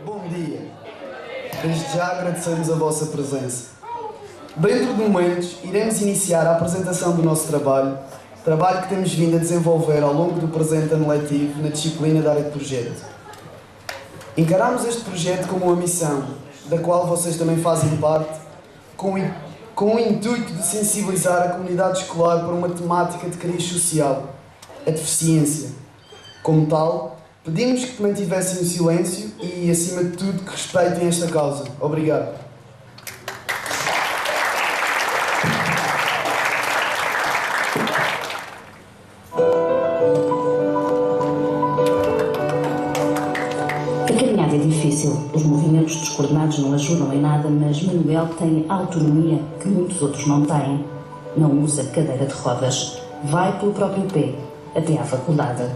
Bom dia. Desde já agradecemos a vossa presença. Dentro de momentos, iremos iniciar a apresentação do nosso trabalho que temos vindo a desenvolver ao longo do presente ano letivo na disciplina da área de projeto. Encaramos este projeto como uma missão, da qual vocês também fazem parte, com o intuito de sensibilizar a comunidade escolar para uma temática de cariz social, a deficiência. Como tal, pedimos que mantivessem o silêncio e, acima de tudo, que respeitem esta causa. Obrigado. Os movimentos descoordenados não ajudam em nada, mas Manuel tem autonomia que muitos outros não têm. Não usa cadeira de rodas. Vai pelo próprio pé, até à faculdade.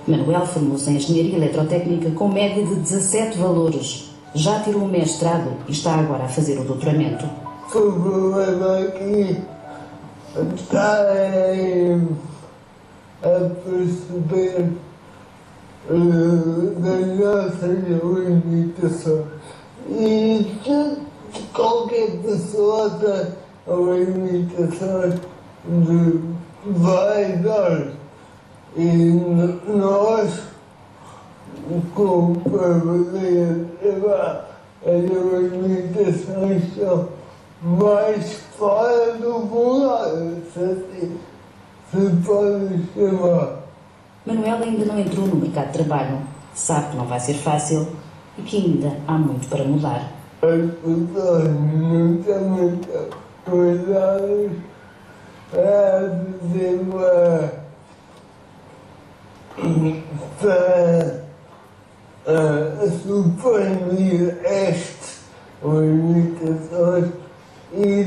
Manuel formou-se em Engenharia Eletrotécnica com média de 17 valores. Já tirou o mestrado e está agora a fazer o doutoramento. O problema aqui está a perceber das nossas limitações. E se qualquer pessoa tem limitações de vaidade, e nós, como poder levar as limitações são mais fora do volátil, se pode chamar. Manuel ainda não entrou no mercado de trabalho. Sabe que não vai ser fácil e que ainda há muito para mudar. As pessoas não têm muita cuidado para suprimir estas limitações e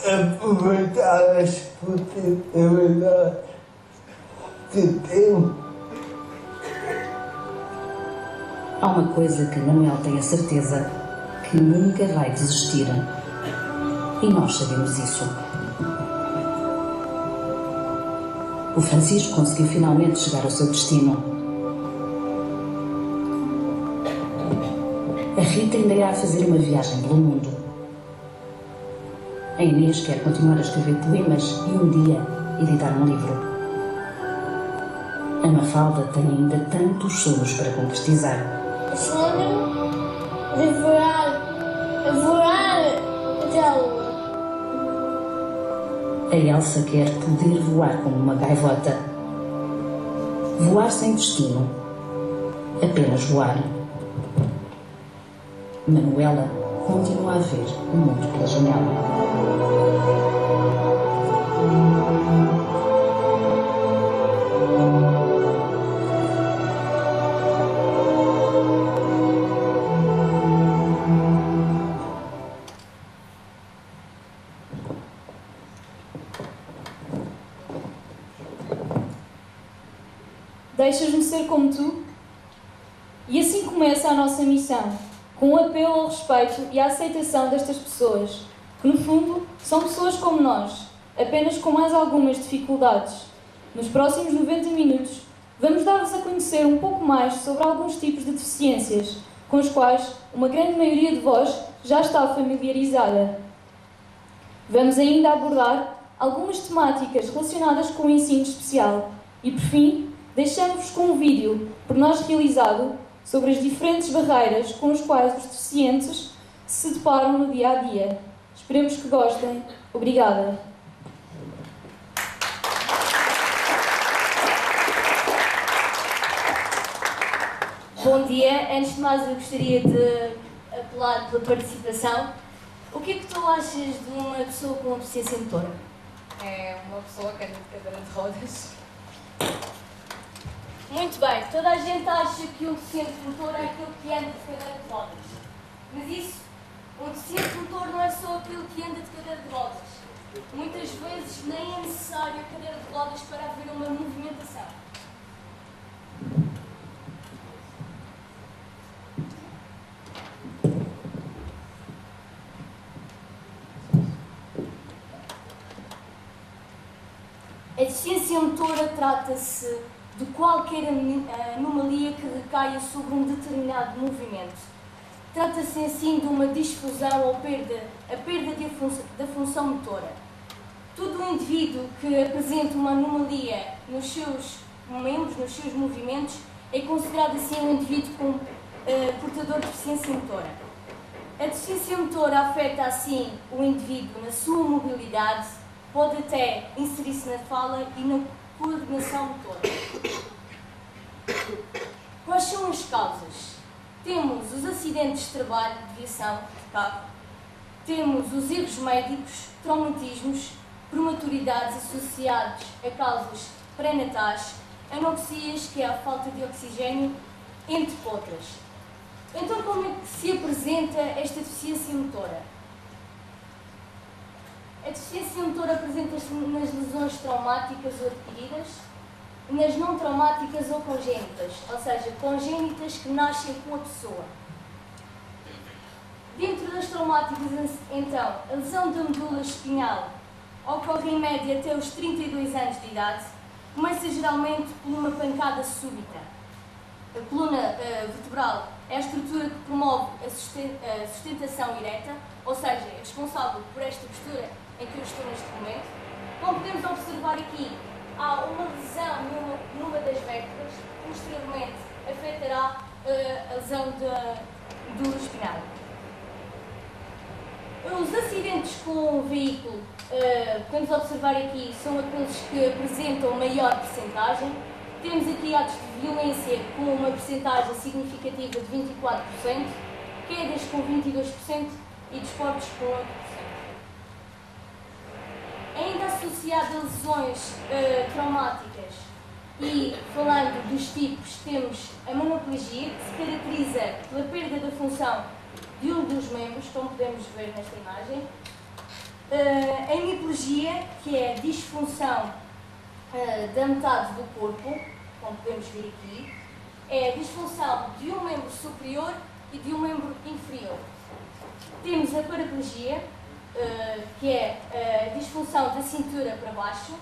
aproveitar as potencialidades que temos. Há uma coisa que Manuel tem a certeza, que nunca vai desistir. E nós sabemos isso. O Francisco conseguiu finalmente chegar ao seu destino. A Rita ainda irá fazer uma viagem pelo mundo. A Inês quer continuar a escrever poemas e um dia editar um livro. A Mafalda tem ainda tantos sonhos para concretizar. Sonho de voar até a lua. A Elsa quer poder voar como uma gaivota. Voar sem destino. Apenas voar. Manuela continua a ver o mundo pela janela. Deixas-me ser como tu? E assim começa a nossa missão, com um apelo ao respeito e à aceitação destas pessoas, que no fundo são pessoas como nós, apenas com mais algumas dificuldades. Nos próximos 90 minutos, vamos dar-vos a conhecer um pouco mais sobre alguns tipos de deficiências, com os quais uma grande maioria de vós já está familiarizada. Vamos ainda abordar algumas temáticas relacionadas com o ensino especial e, por fim, deixamos-vos com um vídeo por nós realizado sobre as diferentes barreiras com as quais os deficientes se deparam no dia-a-dia. Esperemos que gostem. Obrigada. Bom dia. Antes de mais, eu gostaria de apelar pela participação. O que é que tu achas de uma pessoa com uma deficiência motora? É uma pessoa que anda de cadeira de rodas. Muito bem, toda a gente acha que um deficiente motor é aquele que anda de cadeira de rodas. Mas isso, um deficiente motor não é só aquele que anda de cadeira de rodas. Muitas vezes nem é necessário a cadeira de rodas para haver uma movimentação. A deficiência motora trata-se de qualquer anomalia que recaia sobre um determinado movimento. Trata-se assim de uma disfusão ou a perda da função motora. Todo indivíduo que apresenta uma anomalia nos seus membros, nos seus movimentos, é considerado assim um indivíduo portador de deficiência motora. A deficiência motora afeta assim o indivíduo na sua mobilidade, pode até inserir-se na fala e na coordenação motora. Quais são as causas? Temos os acidentes de trabalho, de viação, de carro, temos os erros médicos, traumatismos, prematuridades associados a causas pré-natais, anoxias, que é a falta de oxigênio, entre outras. Então, como é que se apresenta esta deficiência motora? A deficiência motora apresenta-se nas lesões traumáticas ou adquiridas, nas não traumáticas ou congénitas, ou seja, congénitas que nascem com a pessoa. Dentro das traumáticas, então, a lesão da medula espinhal ocorre em média até os 32 anos de idade, começa geralmente por uma pancada súbita. A coluna vertebral é a estrutura que promove a sustentação ereta, ou seja, é responsável por esta postura em que eu estou neste momento. Como podemos observar aqui, há uma lesão numa das vértebras, que posteriormente afetará a lesão do espinal. Os acidentes com o veículo, podemos observar aqui, são aqueles que apresentam maior percentagem. Temos aqui atos de violência com uma percentagem significativa de 24%, quedas com 22% e desportos com 8%. Ainda associado a lesões traumáticas e falando dos tipos, temos a monoplegia, que se caracteriza pela perda da função de um dos membros, como podemos ver nesta imagem. A hemiplegia, que é a disfunção da metade do corpo, como podemos ver aqui, é a disfunção de um membro superior e de um membro inferior. Temos a paraplegia, que é a disfunção da cintura para baixo,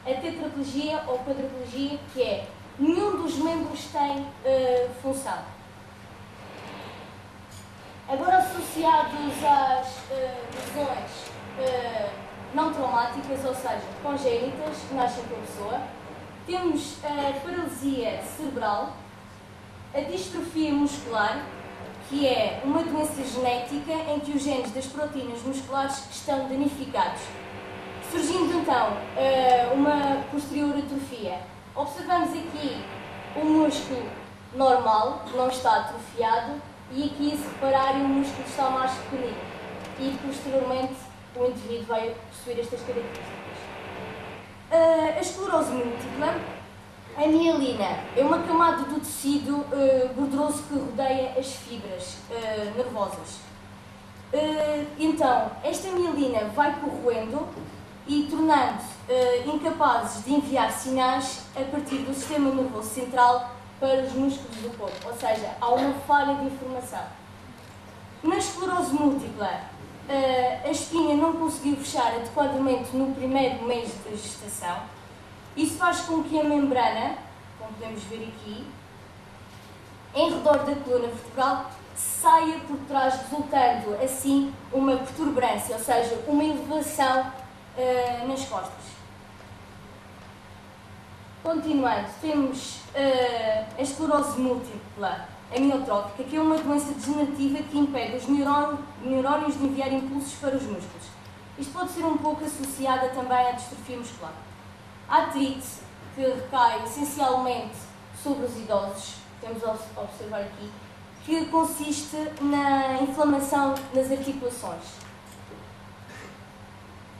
a tetraplegia ou quadriplegia, que é nenhum dos membros tem função. Agora, associados às lesões não traumáticas, ou seja, congénitas, que nascem com a pessoa, temos a paralisia cerebral, a distrofia muscular, que é uma doença genética em que os genes das proteínas musculares estão danificados, surgindo então uma posterior atrofia. Observamos aqui o músculo normal, que não está atrofiado, e aqui, se repararem, o músculo está mais pequenino e posteriormente o indivíduo vai possuir estas características. A esclerose múltipla, a mielina, é uma camada do tecido gorduroso que rodeia as fibras nervosas. Então, esta mielina vai corroendo e tornando-se incapazes de enviar sinais a partir do sistema nervoso central para os músculos do corpo, ou seja, há uma falha de informação. Na esclerose múltipla, a espinha não conseguiu fechar adequadamente no primeiro mês de gestação. Isso faz com que a membrana, como podemos ver aqui, em redor da coluna vertebral, saia por trás, resultando assim uma protuberância, ou seja, uma elevação nas costas. Continuando, temos a esclerose múltipla amiotrófica, que é uma doença degenerativa que impede os neurónios de enviar impulsos para os músculos. Isto pode ser um pouco associada também à distrofia muscular. A artrite, que recai essencialmente sobre os idosos, temos a observar aqui, que consiste na inflamação nas articulações.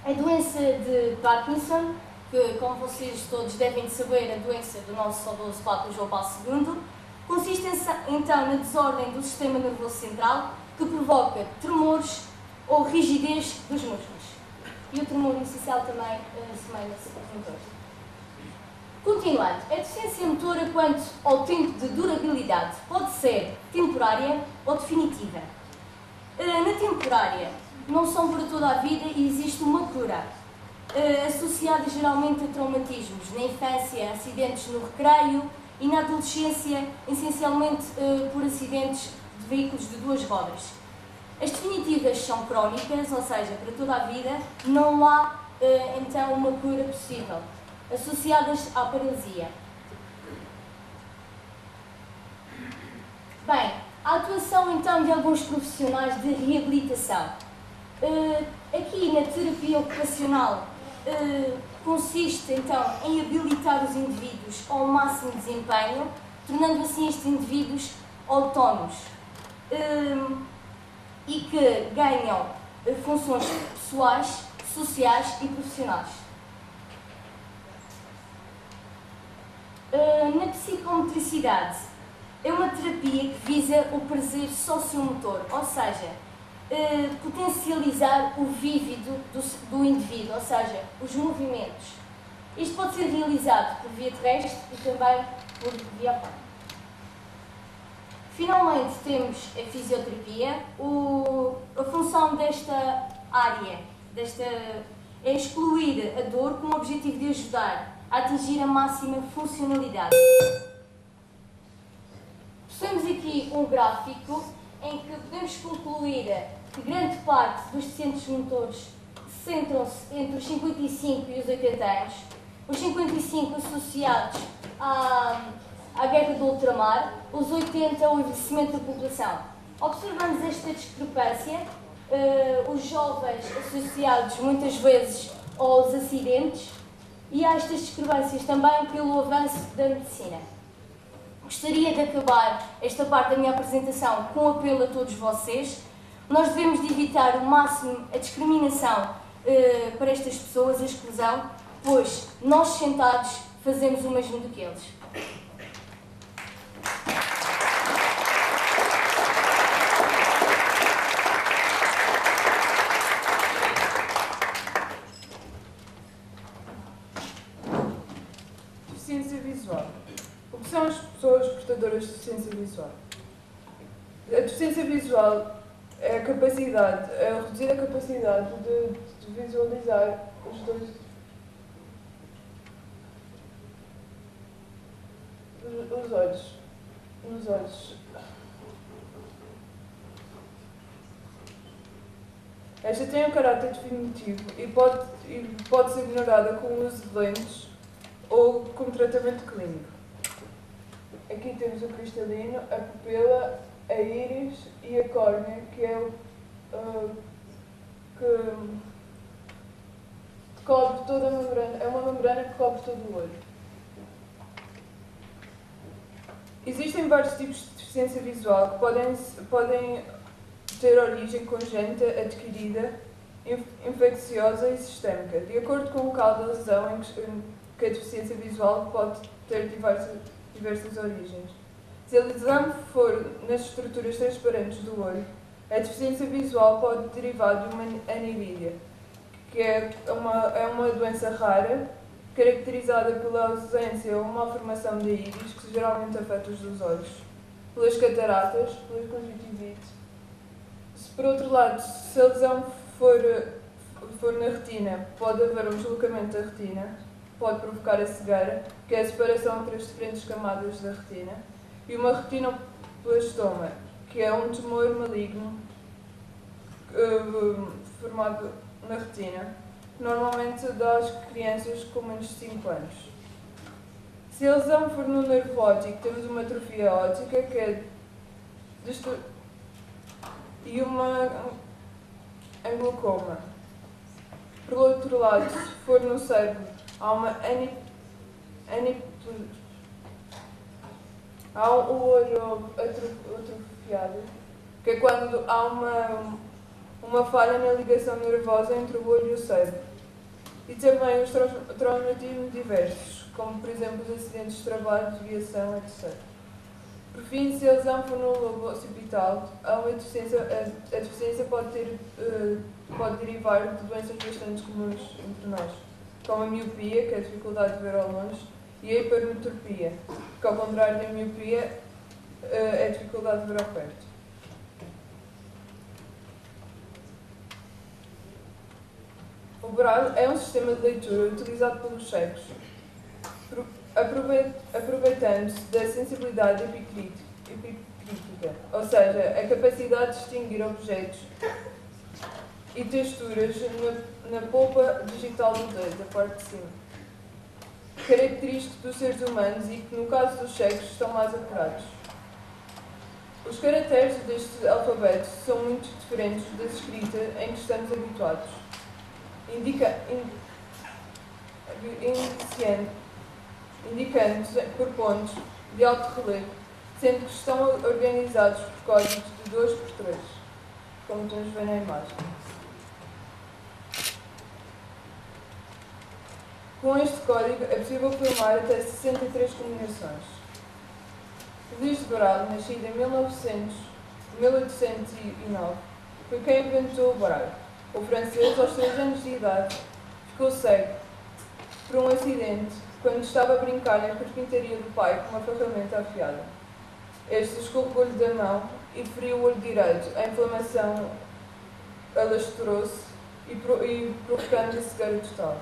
A doença de Parkinson, que, como vocês todos devem saber, a doença do nosso saudoso Papa João Paulo II, consiste então na desordem do sistema nervoso central, que provoca tremores ou rigidez dos músculos. E o tremor essencial também assemelha-se aos motores. Continuando, a deficiência motora quanto ao tempo de durabilidade pode ser temporária ou definitiva. Na temporária, não são para toda a vida e existe uma cura, associada geralmente a traumatismos na infância, acidentes no recreio e na adolescência, essencialmente por acidentes de veículos de duas rodas. As definitivas são crónicas, ou seja, para toda a vida, não há então uma cura possível, associadas à paralisia. Bem, a atuação então de alguns profissionais de reabilitação. Aqui na terapia ocupacional consiste então em habilitar os indivíduos ao máximo desempenho, tornando assim estes indivíduos autónomos e que ganham funções pessoais, sociais e profissionais. Na psicomotricidade, é uma terapia que visa o prazer sociomotor, ou seja, potencializar o vívido do indivíduo, ou seja, os movimentos. Isto pode ser realizado por via terrestre e também por via ar. Finalmente temos a fisioterapia. A função desta área é excluir a dor com o objetivo de ajudar a atingir a máxima funcionalidade. Possuímos aqui um gráfico em que podemos concluir que grande parte dos deficientes motores centram-se entre os 55 e os 80 anos, os 55 associados à guerra do ultramar, os 80 ao envelhecimento da população. Observamos esta discrepância, os jovens associados muitas vezes aos acidentes e há estas discrepâncias também pelo avanço da medicina. Gostaria de acabar esta parte da minha apresentação com um apelo a todos vocês. Nós devemos de evitar ao máximo a discriminação para estas pessoas, a exclusão, pois nós sentados fazemos o mesmo do que eles. Deficiência visual. O que são as pessoas portadoras de deficiência visual? A deficiência visual é a reduzida capacidade de visualizar os olhos. Nos olhos. Esta tem um caráter definitivo e pode ser ignorada com o uso de lentes ou com tratamento clínico. Aqui temos o cristalino, a pupila, a íris e a córnea, que é que cobre toda a membrana, é uma membrana que cobre todo o olho. Existem vários tipos de deficiência visual que podem ter origem congénita, adquirida, infecciosa e sistémica. De acordo com o local da lesão em que a deficiência visual pode ter diversas origens. Se a lesão for nas estruturas transparentes do olho, a deficiência visual pode derivar de uma anilídia, que é uma doença rara, caracterizada pela ausência ou malformação da íris, que geralmente afeta os dos olhos, pelas cataratas, pela conjuntivite. Se, por outro lado, se a lesão for na retina, pode haver um deslocamento da retina, pode provocar a cegueira, que é a separação entre as diferentes camadas da retina, e uma retinoblastoma, que é um tumor maligno formado na retina, que normalmente dá às crianças com menos de 5 anos. Se a lesão for no nervo óptico, temos uma atrofia óptica, que é e uma glaucoma. Por outro lado, se for no cérebro, há uma há um olho atrofiado, que é quando há uma falha na ligação nervosa entre o olho e o cérebro. E também os traumatismos diversos, como por exemplo os acidentes de trabalho, desviação, etc. Por fim, se a lesão for no lobo occipital, a deficiência pode derivar de doenças bastante comuns entre nós, como a miopia, que é a dificuldade de ver ao longe, e a hipermetropia, que ao contrário da miopia é a dificuldade de ver ao perto. O braille é um sistema de leitura utilizado pelos cegos, aproveitando-se da sensibilidade díptica, ou seja, a capacidade de distinguir objetos e texturas na polpa digital do dedo, da parte de cima. Característico dos seres humanos e que, no caso dos cegos, estão mais apurados. Os caracteres deste alfabeto são muito diferentes da escrita em que estamos habituados, indicando por pontos de alto relevo, sendo que estão organizados por códigos de 2 por 3, como podemos ver na imagem. Com este código é possível formar até 63 combinações. Luís de Braille, nascido em 1809, foi quem inventou o Braille. O francês, aos 3 anos de idade, ficou cego por um acidente quando estava a brincar na carpintaria do pai com uma ferramenta afiada. Este escorregou-lhe da mão e feriu o olho direito. A inflamação alastrou-se e provocando a cegueira total.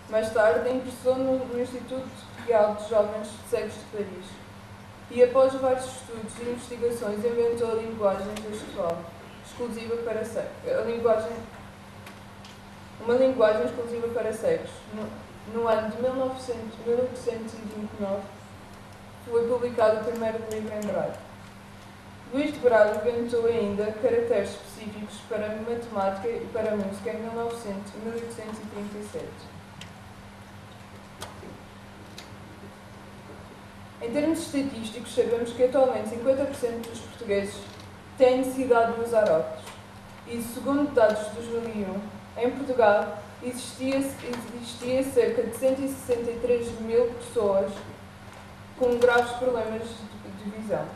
Mais tarde, ingressou no Instituto Real de Jovens Cegos de Paris e, após vários estudos e investigações, inventou a linguagem gestual exclusiva para cegos. Uma linguagem exclusiva para cegos. No ano de 1829, foi publicado o primeiro livro em Braille. Luís de Braille inventou ainda caracteres específicos para a matemática e para a música em 1837. Em termos estatísticos, sabemos que atualmente 50% dos portugueses têm necessidade de usar óculos. E, segundo dados de 2001, em Portugal existia cerca de 163 mil pessoas com graves problemas de visão,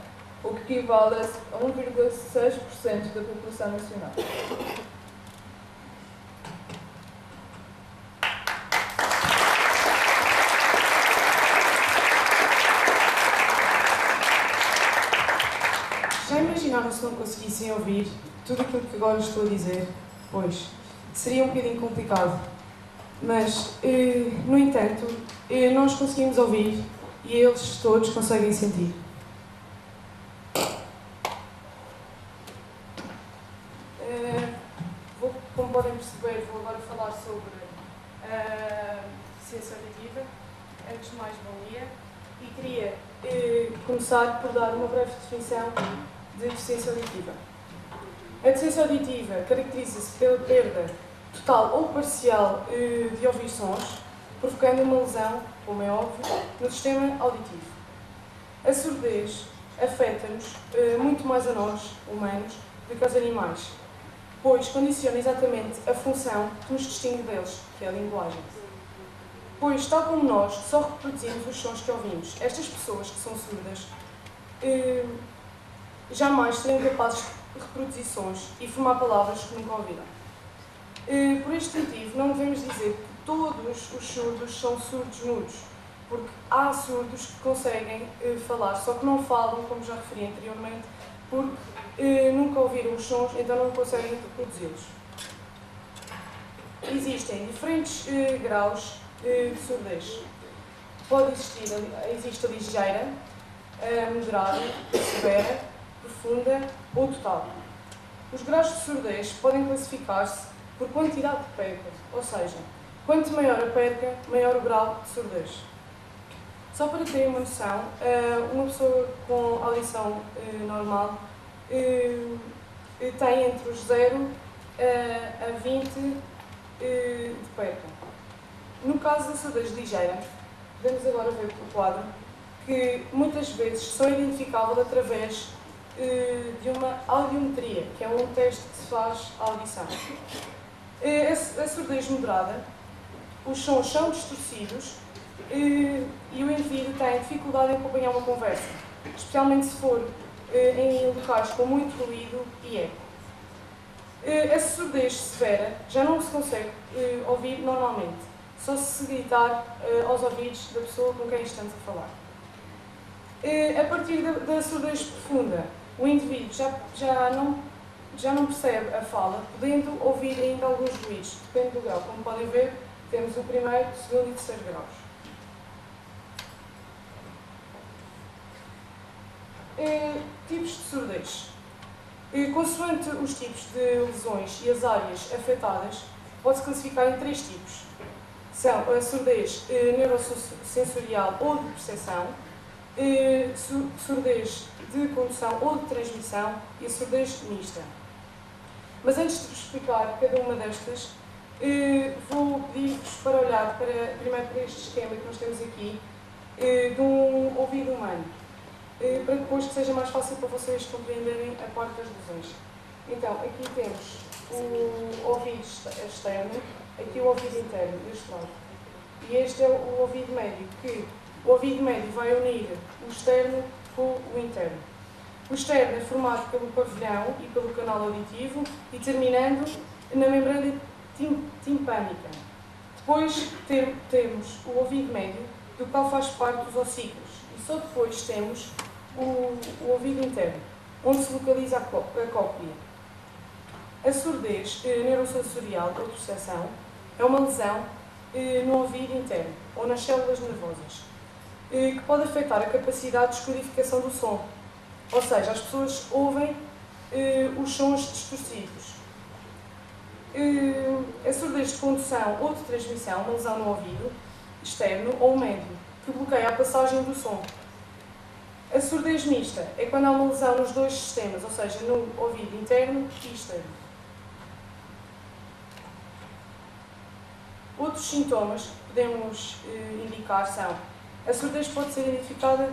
o que equivale a 1,6% da população nacional. Já imaginaram se não conseguissem ouvir tudo aquilo que agora estou a dizer? Pois, seria um bocadinho complicado. Mas, no entanto, nós conseguimos ouvir e eles todos conseguem sentir. Como podem perceber, vou agora falar sobre deficiência auditiva. Antes de mais, bom dia. E queria começar por dar uma breve definição de deficiência auditiva. A deficiência auditiva caracteriza-se pela perda total ou parcial de ouvir sons, provocando uma lesão, como é óbvio, no sistema auditivo. A surdez afeta-nos muito mais a nós, humanos, do que aos animais, pois condiciona exatamente a função que nos distingue deles, que é a linguagem. Pois, tal como nós, só reproduzimos os sons que ouvimos. Estas pessoas que são surdas jamais seriam capazes de reproduzir sons e formar palavras que nunca ouviram. Por este motivo, não devemos dizer que todos os surdos são surdos mudos, porque há surdos que conseguem falar, só que não falam, como já referi anteriormente, porque nunca ouviram os sons, então não conseguem reproduzi-los. Existem diferentes graus de surdez. Existe a ligeira, a moderada, a severa, profunda ou total. Os graus de surdez podem classificar-se por quantidade de perca, ou seja, quanto maior a perca, maior o grau de surdez. Só para terem uma noção, uma pessoa com audição normal tem entre os 0 a 20 de perca. No caso da surdez ligeira, podemos agora ver pelo quadro que muitas vezes são identificáveis através de uma audiometria, que é um teste que se faz à audição. A surdez moderada, os sons são distorcidos e o indivíduo tem dificuldade em acompanhar uma conversa, especialmente se for em locais com muito ruído e eco. A surdez severa já não se consegue ouvir normalmente, só se gritar aos ouvidos da pessoa com quem estamos a falar. A partir da surdez profunda, o indivíduo já não percebe a fala, podendo ouvir ainda alguns ruídos, depende do grau. Como podem ver, temos o primeiro, o segundo e o terceiro graus. Tipos de surdez. Consoante os tipos de lesões e as áreas afetadas, pode-se classificar em 3 tipos. São a surdez neurosensorial ou de percepção, surdez de condução ou de transmissão e a surdez mista. Mas antes de explicar cada uma destas, vou pedir-vos para olhar primeiro para este esquema que nós temos aqui, de um ouvido humano, para depois que seja mais fácil para vocês compreenderem a parte das lesões. Então, aqui temos o ouvido externo, aqui o ouvido interno, deste lado. E este é o ouvido médio, que o ouvido médio vai unir o externo com o interno. O externo é formado pelo pavilhão e pelo canal auditivo e terminando na membrana timpânica. Depois temos o ouvido médio, do qual faz parte os ossículos. E só depois temos o ouvido interno, onde se localiza a cóclea. A surdez neurosensorial ou percepção é uma lesão no ouvido interno ou nas células nervosas, que pode afetar a capacidade de descodificação do som. Ou seja, as pessoas ouvem os sons distorcidos. A surdez de condução ou de transmissão, uma lesão no ouvido externo ou médio, que bloqueia a passagem do som. A surdez mista é quando há uma lesão nos dois sistemas, ou seja, no ouvido interno e externo. Outros sintomas que podemos indicar são: a surdez pode ser identificada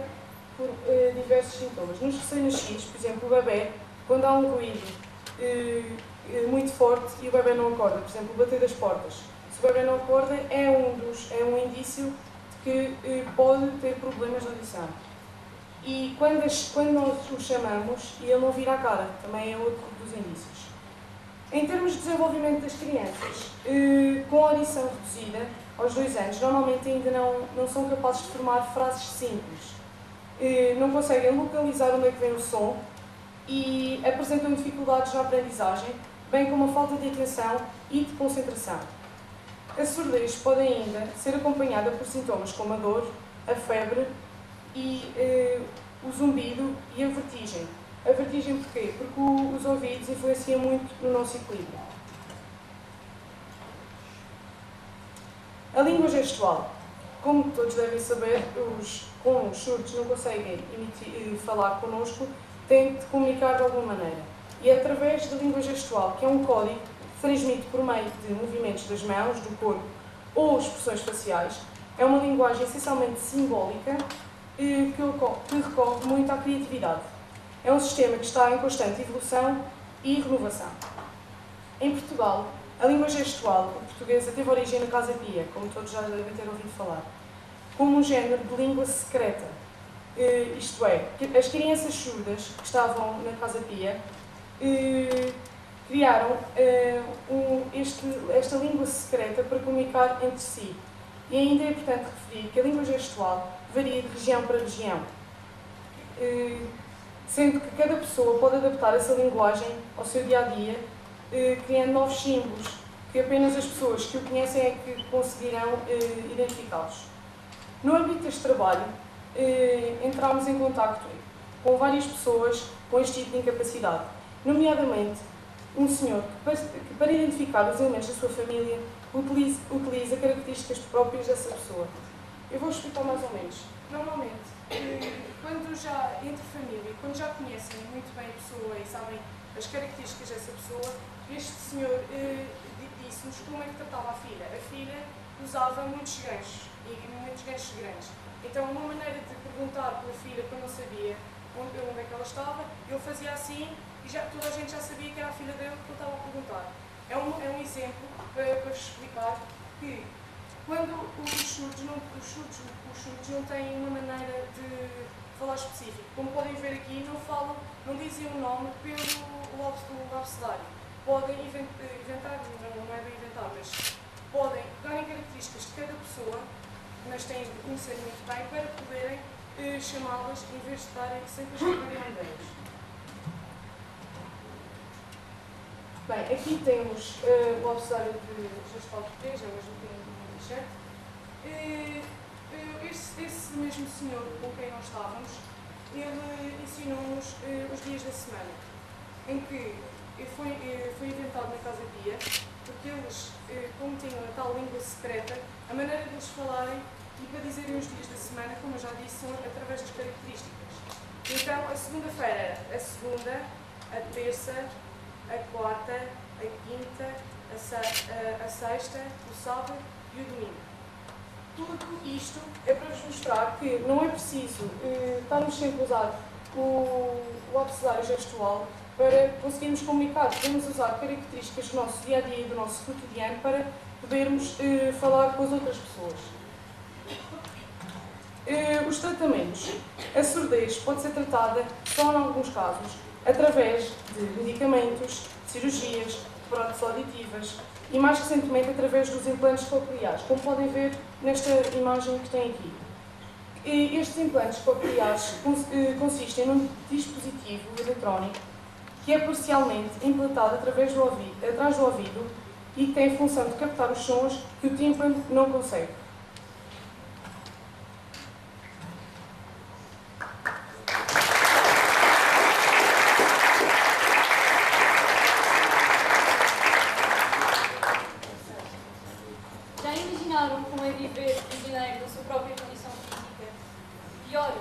por diversos sintomas. Nos recém-nascidos, por exemplo, o bebê, quando há um ruído muito forte e o bebê não acorda, por exemplo, o bater das portas. Se o bebê não acorda, é um indício de que pode ter problemas de audição. E quando nós o chamamos e ele não vira a cara, também é outro dos indícios. Em termos de desenvolvimento das crianças, com audição reduzida, aos 2 anos, normalmente ainda não são capazes de formar frases simples. Não conseguem localizar onde é que vem o som e apresentam dificuldades na aprendizagem, bem como a falta de atenção e de concentração. A surdez pode ainda ser acompanhada por sintomas como a dor, a febre e o zumbido e a vertigem. A vertigem porquê? Porque os ouvidos influenciam muito no nosso equilíbrio. A língua gestual. Como todos devem saber, como os surdos não conseguem falar connosco, têm de comunicar de alguma maneira. E é através da língua gestual, que é um código que transmite por meio de movimentos das mãos, do corpo ou expressões faciais, é uma linguagem essencialmente simbólica que recorre muito à criatividade. É um sistema que está em constante evolução e renovação. Em Portugal, a língua gestual portuguesa teve origem na Casa Pia, como todos já devem ter ouvido falar, como um género de língua secreta. Isto é, as crianças surdas que estavam na Casa Pia criaram esta língua secreta para comunicar entre si. E ainda é importante referir que a língua gestual varia de região para região, sendo que cada pessoa pode adaptar essa linguagem ao seu dia-a-dia, criando novos símbolos, que apenas as pessoas que o conhecem é que conseguirão identificá-los. No âmbito deste trabalho, entramos em contacto com várias pessoas com este tipo de incapacidade, nomeadamente um senhor que para identificar os elementos da sua família, utiliza características próprias dessa pessoa. Eu vou explicar mais ou menos. Normalmente, quando já entre família, quando já conhecem muito bem a pessoa e sabem as características dessa pessoa, este senhor disse-nos como é que tratava a filha. A filha usava muitos ganchos, e muitos ganchos grandes. Então, uma maneira de perguntar pela filha quando não sabia onde é que ela estava, ele fazia assim e toda a gente já sabia que era a filha dele que ele estava a perguntar. É um exemplo para explicar que quando os surdos não têm uma maneira de falar específica, como podem ver aqui, não dizem o nome pelo abecedário. Podem inventar, não é bem inventar, mas podem pegar em características de cada pessoa, mas têm de conhecer muito bem para poderem chamá-las em vez de estarem sempre a escrever ideias. Bem, aqui temos o abecedário de gestual português, é o mesmo que tem no manchete. Esse mesmo senhor com quem nós estávamos ele ensinou-nos os dias da semana, em que foi inventado na Casa Pia, porque eles, como tinham a tal língua secreta, a maneira de eles falarem e para dizerem os dias da semana, como eu já disse, são através das características. Então, a segunda-feira era a segunda, a terça, a quarta, a quinta, a sexta, o sábado e o domingo. Tudo isto é para vos mostrar que não é preciso estarmos sempre a usar o abecedário gestual para conseguirmos comunicar. Podemos usar características do nosso dia-a-dia e do nosso cotidiano para podermos falar com as outras pessoas. Os tratamentos. A surdez pode ser tratada, só em alguns casos, através de medicamentos, cirurgias, próteses auditivas e, mais recentemente, através dos implantes cocleares, como podem ver nesta imagem que tem aqui. Estes implantes cocleares consistem num dispositivo eletrónico que é parcialmente implantado atrás do ouvido e que tem a função de captar os sons que o tímpano não consegue. Já imaginaram como é viver prisioneiro da sua própria condição física? Pior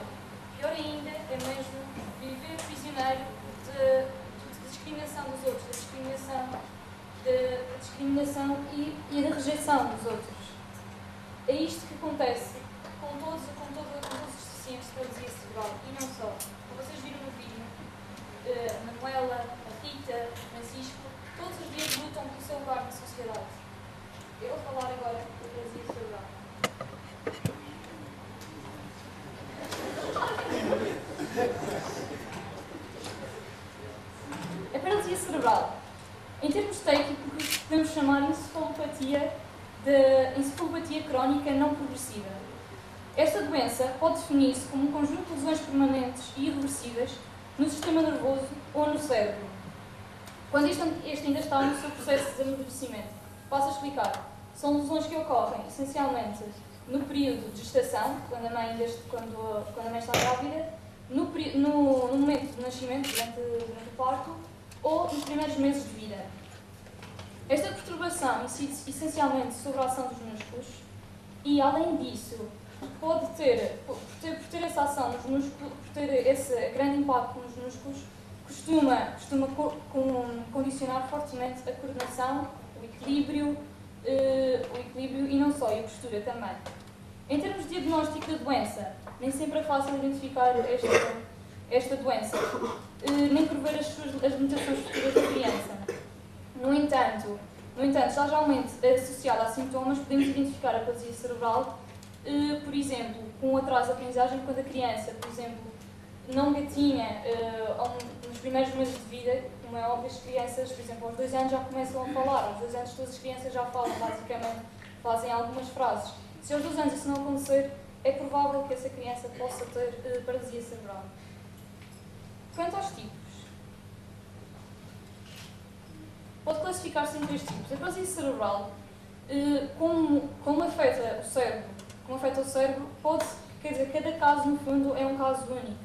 ainda é mesmo viver prisioneiro da discriminação dos outros, da discriminação e da rejeição dos outros. É isto que acontece com todos os deficientes de paralisia cerebral, e não só. Como vocês viram no vídeo, a Manuela, a Rita, o Francisco, todos os dias lutam pelo seu lugar na sociedade. Eu vou falar agora da paralisia cerebral. A paralisia cerebral, em termos técnicos, podemos chamar encefalopatia crónica não progressiva. Esta doença pode definir-se como um conjunto de lesões permanentes e irreversíveis no sistema nervoso ou no cérebro, quando este ainda está no seu processo de amadurecimento. Passo a explicar. São lesões que ocorrem, essencialmente, no período de gestação, quando a mãe está grávida, no momento do nascimento, durante o parto, ou nos primeiros meses de vida. Esta perturbação incide essencialmente sobre a ação dos músculos e, além disso, por ter essa ação nos músculos, por ter esse grande impacto nos músculos, costuma condicionar fortemente a coordenação, o equilíbrio e não só, e a postura também. Em termos de diagnóstico da doença, nem sempre é fácil identificar esta doença, nem prever as limitações futuras da criança. No entanto, já geralmente associada a sintomas, podemos identificar a paralisia cerebral, por exemplo, com um atraso de aprendizagem quando a criança, por exemplo, não gatinha nos primeiros meses de vida. Como é óbvio, as crianças, por exemplo, aos 2 anos já começam a falar, aos 2 anos todas as crianças já falam, basicamente, fazem algumas frases. Se aos 2 anos isso não acontecer, é provável que essa criança possa ter paralisia cerebral. Quanto aos tipos, pode classificar-se em 3 tipos. A paralisia cerebral, como afeta o cérebro, cada caso, no fundo, é um caso único.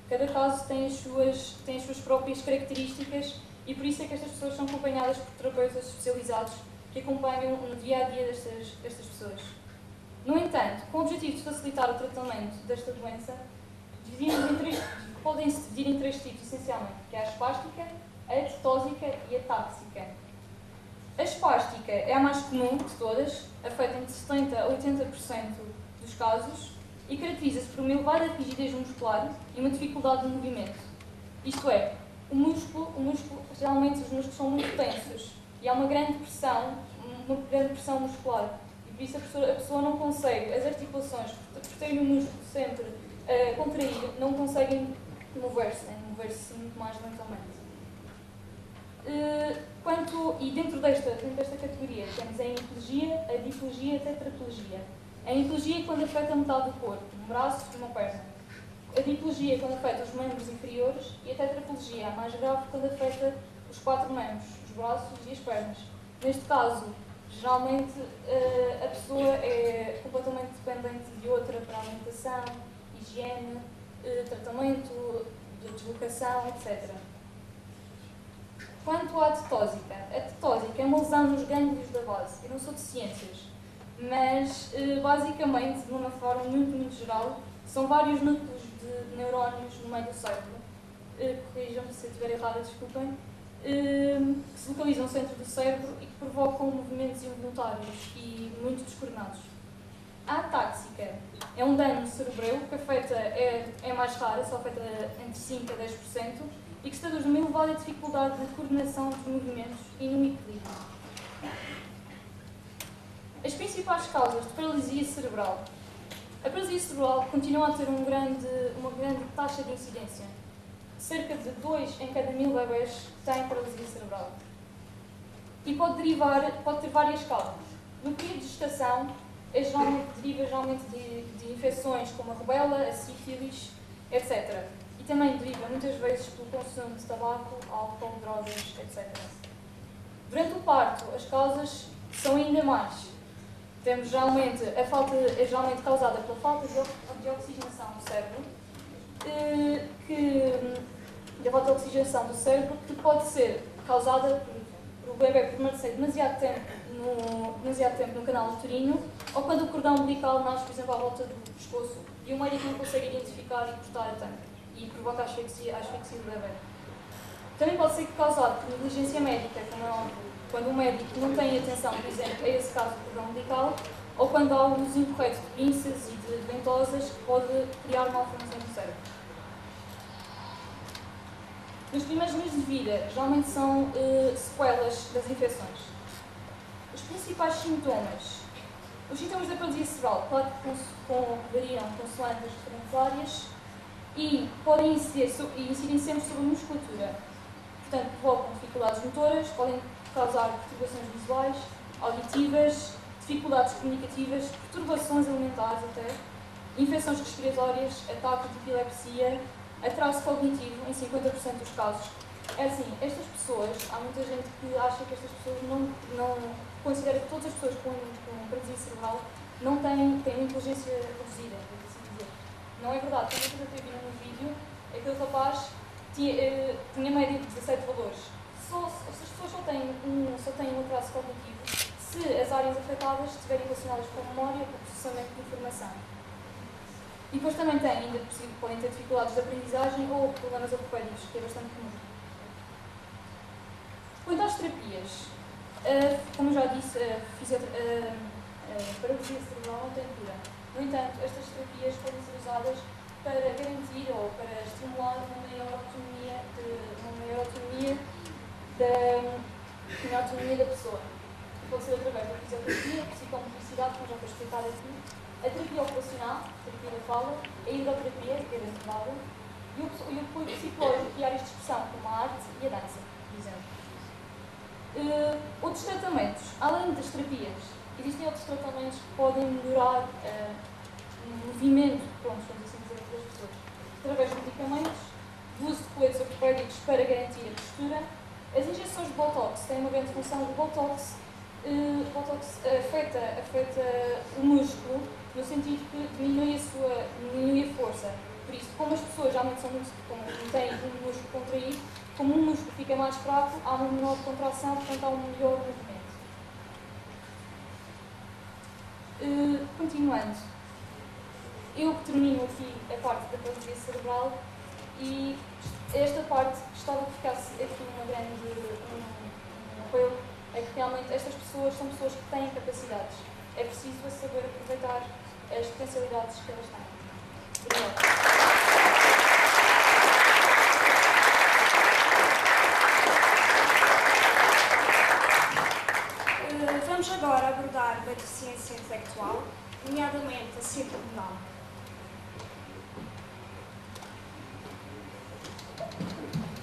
Cada caso tem as suas próprias características e por isso é que estas pessoas são acompanhadas por terapeutas especializados que acompanham no dia-a-dia destas pessoas. No entanto, com o objetivo de facilitar o tratamento desta doença, podem-se dividir em 3 tipos, essencialmente, que é a espástica, a ectósica e a táxica. A espástica é a mais comum de todas, afeta entre 70% a 80% dos casos e caracteriza-se por uma elevada rigidez muscular e uma dificuldade de movimento. Isto é, geralmente os músculos são muito tensos e há uma grande pressão muscular e por isso a pessoa não consegue, as articulações, por terem o músculo sempre contraído, não conseguem mover-se muito mais lentamente. E dentro desta categoria temos a hemiplegia, a diplegia e a tetraplegia. A hemiplegia é quando afeta metade do corpo, um braço e uma perna. A diplegia é quando afeta os membros inferiores e a tetraplegia é a mais grave quando afeta os 4 membros, os braços e as pernas. Neste caso, geralmente a pessoa é completamente dependente de outra para a alimentação, higiene tratamento, de deslocação, etc. Quanto à tetósica, a tetósica é uma lesão nos gânglios da base. Eu não sou de ciências, mas basicamente, de uma forma muito geral, são vários núcleos de neurónios no meio do cérebro, corrijam-me se eu estiver errada, desculpem, que se localizam no centro do cérebro e que provocam movimentos involuntários e muito descoordenados. A atáxica é um dano cerebral que afeta, é mais rara, só afeta entre 5% a 10%, e que se traduz numa elevada dificuldade de coordenação dos movimentos e no equilíbrio. As principais causas de paralisia cerebral. A paralisia cerebral continua a ter uma grande taxa de incidência. Cerca de 2 em cada 1000 bebés têm paralisia cerebral. E pode ter várias causas. No período de gestação, deriva geralmente de infecções como a rubéola, a sífilis, etc. E também deriva muitas vezes pelo consumo de tabaco, álcool, drogas, etc. Durante o parto, as causas são ainda mais. Temos geralmente, a falta é geralmente causada pela falta de oxigenação do cérebro, que pode ser causada por o bebê permanecer demasiado tempo no canal uterino, ou quando o cordão umbilical nasce, por exemplo, à volta do pescoço e o médico não consegue identificar e cortar a tampa e provoca a asfixia do bebê. Também pode ser causado por negligência médica, como é óbvio, quando o médico não tem atenção, por exemplo, a esse caso do cordão umbilical, ou quando há o uso incorreto de pinças e de ventosas que pode criar malformação do cérebro. Nos primeiros meses de vida, geralmente são sequelas das infecções. Os principais sintomas. Os sintomas da paralisia cerebral, claro que variam consoante as diferentes áreas e podem incidir sempre sobre a musculatura. Portanto, provocam dificuldades motoras, podem causar perturbações visuais, auditivas, dificuldades comunicativas, perturbações alimentares até, infecções respiratórias, ataques de epilepsia, atraso cognitivo em 50% dos casos. É assim, estas pessoas, há muita gente que acha que estas pessoas não considera que todas as pessoas com paralisia cerebral não têm inteligência reduzida, por assim dizer. Não é verdade. Como eu viram no vídeo, aquele rapaz tinha média de 17 valores. Se as pessoas só têm um atraso cognitivo, se as áreas afetadas estiverem relacionadas com a memória ou processamento de informação. E depois também podem ter dificuldades de aprendizagem ou problemas ortopédicos, que é bastante comum. Quanto às terapias, como eu já disse, a paralisia cerebral não tem cura. No entanto, estas terapias podem ser usadas para garantir ou para estimular uma maior autonomia da pessoa. Pode ser através da fisioterapia, psicomotricidade, como já foi explicado aqui, a terapia ocupacional, a terapia da fala, a hidroterapia, que é dentro da água, e o apoio psicológico e áreas de expressão, como a arte e a dança, por exemplo. Outros tratamentos, além das terapias, existem outros tratamentos que podem melhorar o movimento, vamos assim dizer, das pessoas, através de medicamentos, do uso de coletes ortopédicos para garantir a postura. As injeções de Botox têm uma grande função. O Botox afeta o músculo no sentido que diminui a força. Por isso, como as pessoas geralmente como têm um músculo contraído, como um músculo fica mais fraco, há uma menor contração, portanto há um melhor movimento. Continuando, eu termino aqui a parte da paralisia cerebral e esta parte gostava que ficasse aqui um apelo, é que realmente estas pessoas são pessoas que têm capacidades. É preciso saber aproveitar as potencialidades que elas têm. Obrigada. Vamos agora abordar a deficiência intelectual, nomeadamente a síndrome de Down.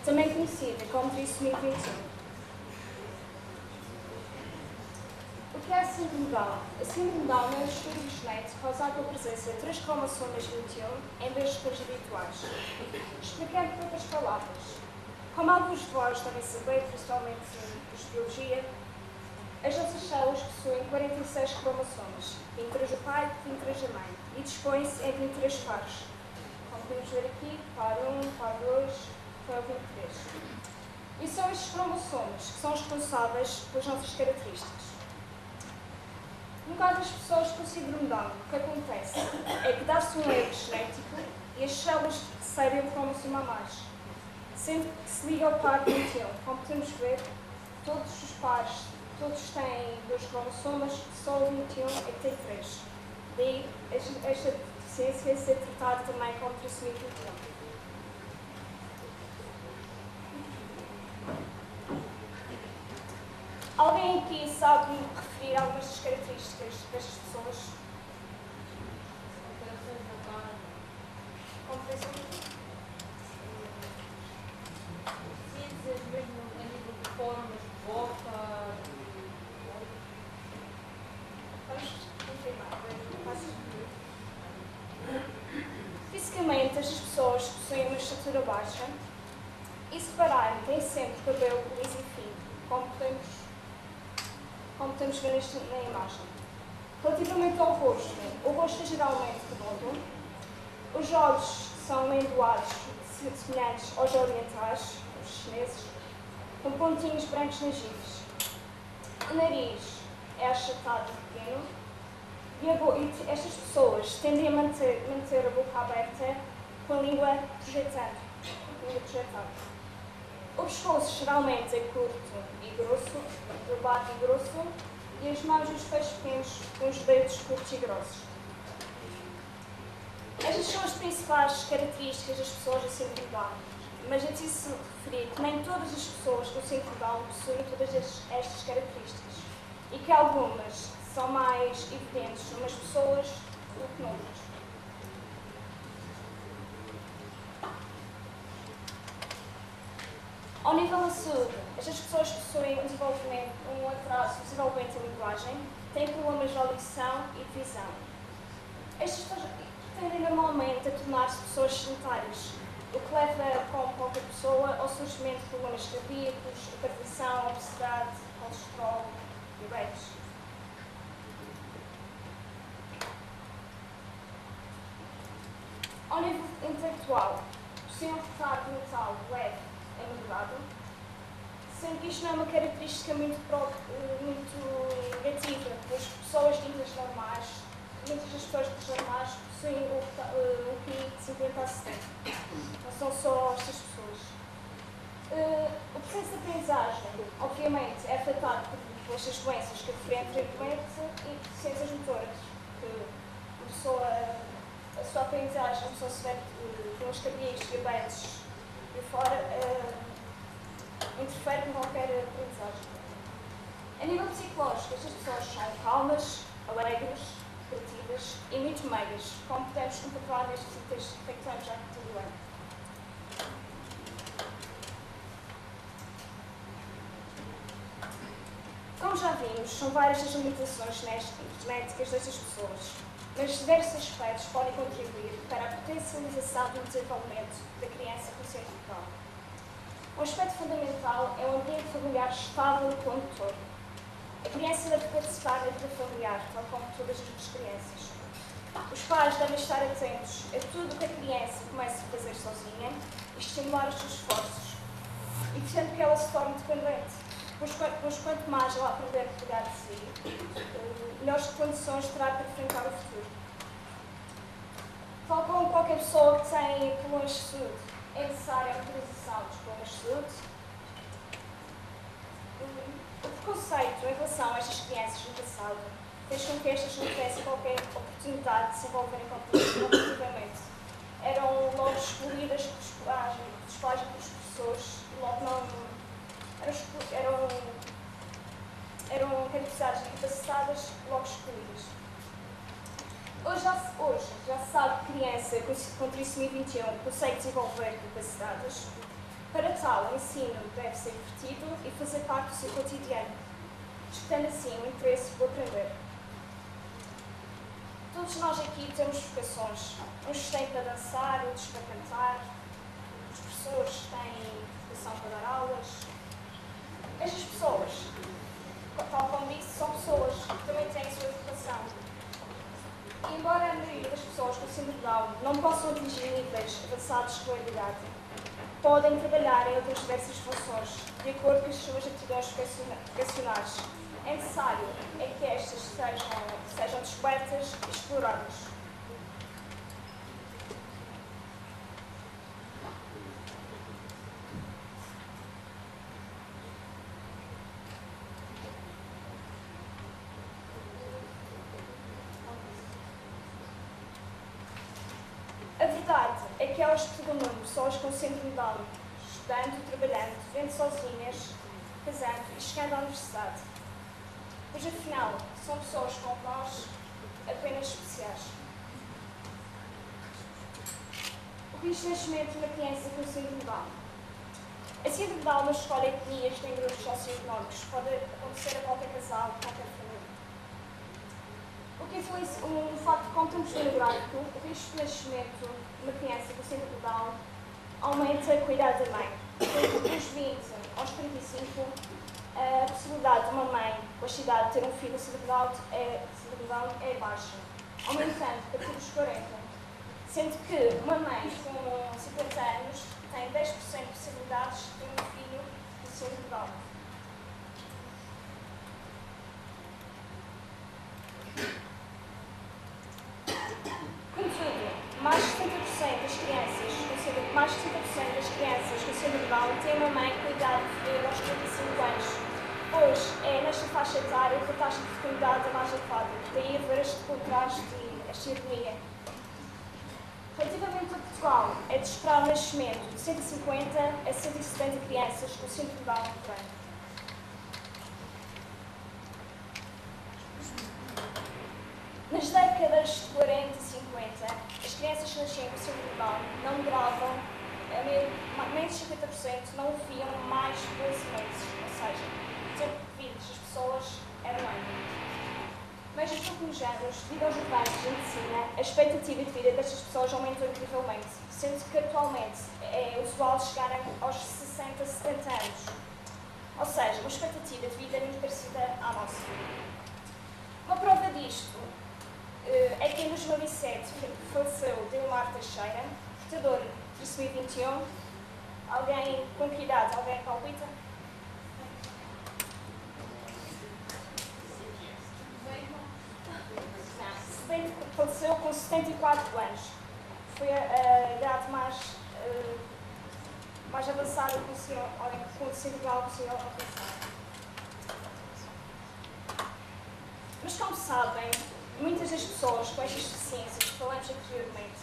Também conhecida como trissomia 21. O que é a síndrome de Down? A síndrome de Down é um distúrbio genético causado pela presença de 3 cromossomas 21 em vez de cores habituais. Explicando por outras palavras, como alguns de vós devem saber, principalmente de biologia, as nossas células possuem 46 cromossomas, 23 do pai e 23 da mãe, e dispõem-se em 23 pares, como podemos ver aqui, par 1, par 2, par 23. E são estes cromossomas que são responsáveis pelas nossas características. No caso das pessoas com síndrome Down, o que acontece é que dá-se um erro genético e as células recebem o cromossomo a mais, sendo que se liga ao par 21. Como podemos ver, todos os pares, todos têm 2 cromossomas, só o 21 é que tem 3. Daí esta deficiência ser tratada também como trissomia 21. Alguém aqui sabe referir algumas das características destas pessoas? Como por exemplo? Ciências mesmo a nível de formas, de boca. Vamos confirmar. Fisicamente, estas pessoas possuem uma estatura baixa e, se repararem, têm sempre cabelo liso e fino, como podemos ver na imagem. Relativamente ao rosto, o rosto é geralmente redondo, os olhos são amendoados, semelhantes aos orientais, os chineses, com pontinhos brancos nas gengivas. O nariz é achatado e pequeno, e estas pessoas tendem a manter a boca aberta com a língua projetada. O pescoço geralmente é curto e grosso, lobado e grosso, e as mãos e os pés pequenos com os dedos curtos e grossos. Estas são as principais características das pessoas assim com Down, mas é preciso referir que nem todas as pessoas com síndrome de Down possuem todas estas características e que algumas são mais evidentes numas pessoas do que noutras. Ao nível da saúde, estas pessoas possuem um atraso no desenvolvimento da linguagem, têm problemas de audição e de visão. Estas pessoas tendem normalmente a tornar-se pessoas sedentárias, o que leva, como qualquer pessoa, ao surgimento de problemas cardíacos, hipertensão, obesidade, colesterol e diabetes. Ao nível intelectual, possuem um retardo mental leve e moderado, sendo que isto não é uma característica muito negativa, pois pessoas ditas normais, muitas das pessoas ditas normais possuem um QI de 50 a 70. Não são só estas pessoas. O processo de aprendizagem, obviamente, é afetado por estas doenças que eu referi anteriormente e deficiências motoras, que a sua aprendizagem começou a sofrer problemas cardíacos, diabetes e fora, interfere com qualquer aprendizagem. A nível psicológico, estas pessoas são calmas, alegres, criativas e muito meigas, como podemos comprovar nestes itens que temos já todo ano. Como já vimos, são várias as limitações genéticas destas pessoas, mas diversos aspectos podem contribuir para a potencialização do desenvolvimento da criança com síndrome de Down. Um aspecto fundamental é um ambiente familiar estável e condutor. A criança deve participar da vida familiar, tal como todas as outras crianças. Os pais devem estar atentos a tudo o que a criança começa a fazer sozinha e estimular os seus esforços, evitando que ela se torne dependente, pois quanto mais ela aprender a cuidar de si, melhores condições terá para enfrentar o futuro. Tal como qualquer pessoa que tem problemas de saúde, é necessária a autorização dos problemas de saúde. O preconceito em relação a estas crianças no passado fez com que estas não tivessem qualquer oportunidade de se envolverem competitivamente. Eram logo excluídas dos pais e dos professores, logo não eram caracterizadas e incapacitadas, logo excluídas. Hoje já se sabe que criança com trissomia 21 consegue desenvolver capacidades. Para tal, o ensino deve ser divertido e fazer parte do seu cotidiano, despertando assim o interesse por aprender. Todos nós aqui temos vocações. Uns têm para dançar, outros para cantar, os professores têm vocação para dar aulas. Estas pessoas, tal como disse, são pessoas que também têm a sua vocação. E embora a maioria das pessoas com síndrome de Down não possam atingir níveis níveis avançados de escolaridade. Podem trabalhar em outras diversas funções, de acordo com as suas aptidões vocacionais. É necessário que estas sejam descobertas e exploradas. A verdade é que elas de todo o mundo, pessoas com síndrome de Down, estudando, trabalhando, vivendo sozinhas, casando e chegando à universidade. Pois afinal, são pessoas como nós, apenas especiais. O risco de nascimento de uma criança com síndrome de Down. A síndrome de Down não escolhe etnias nem grupos socioeconómicos. Pode acontecer a qualquer casal, a qualquer família. Um facto contamos no gráfico, o risco de nascimento de uma criança com síndrome de Down aumenta com a idade da mãe. Dos 20 aos 35, a possibilidade de uma mãe com esta idade ter um filho com síndrome de Down é baixa, aumentando a partir dos 40. Sendo que uma mãe com 50 anos tem 10% de possibilidades de ter um filho com síndrome de Down. Contudo, mais de 70% das crianças com síndrome de Down têm uma mãe com idade inferior aos 35 anos, pois é nesta faixa etária que a taxa de fecundidade é mais elevada, daí haver este contraste e esta ironia. Relativamente a Portugal, é de esperar o nascimento de 150 a 170 crianças com síndrome de Down por ano. Nas décadas de 40 e 50, as crianças que nasciam com síndrome de Down não duravam, menos de 50% não viviam mais de 12 meses, ou seja, o tempo de vida das pessoas era um ano. Mas nos últimos anos, devido aos avanços em medicina, a expectativa de vida destas pessoas aumentou incrivelmente, sendo que atualmente é usual chegarem aos 60 a 70 anos. Ou seja, uma expectativa de vida muito parecida à nossa. Uma prova disto é que em 2007 faleceu Delmar Teixeira, portador de trisomia 21. Alguém com que idade? Alguém palpita? Faleceu com 74 anos. Foi a idade mais avançada que alguém com síndrome conseguiu alcançar. Mas como sabem, muitas das pessoas com estas deficiências que falamos anteriormente,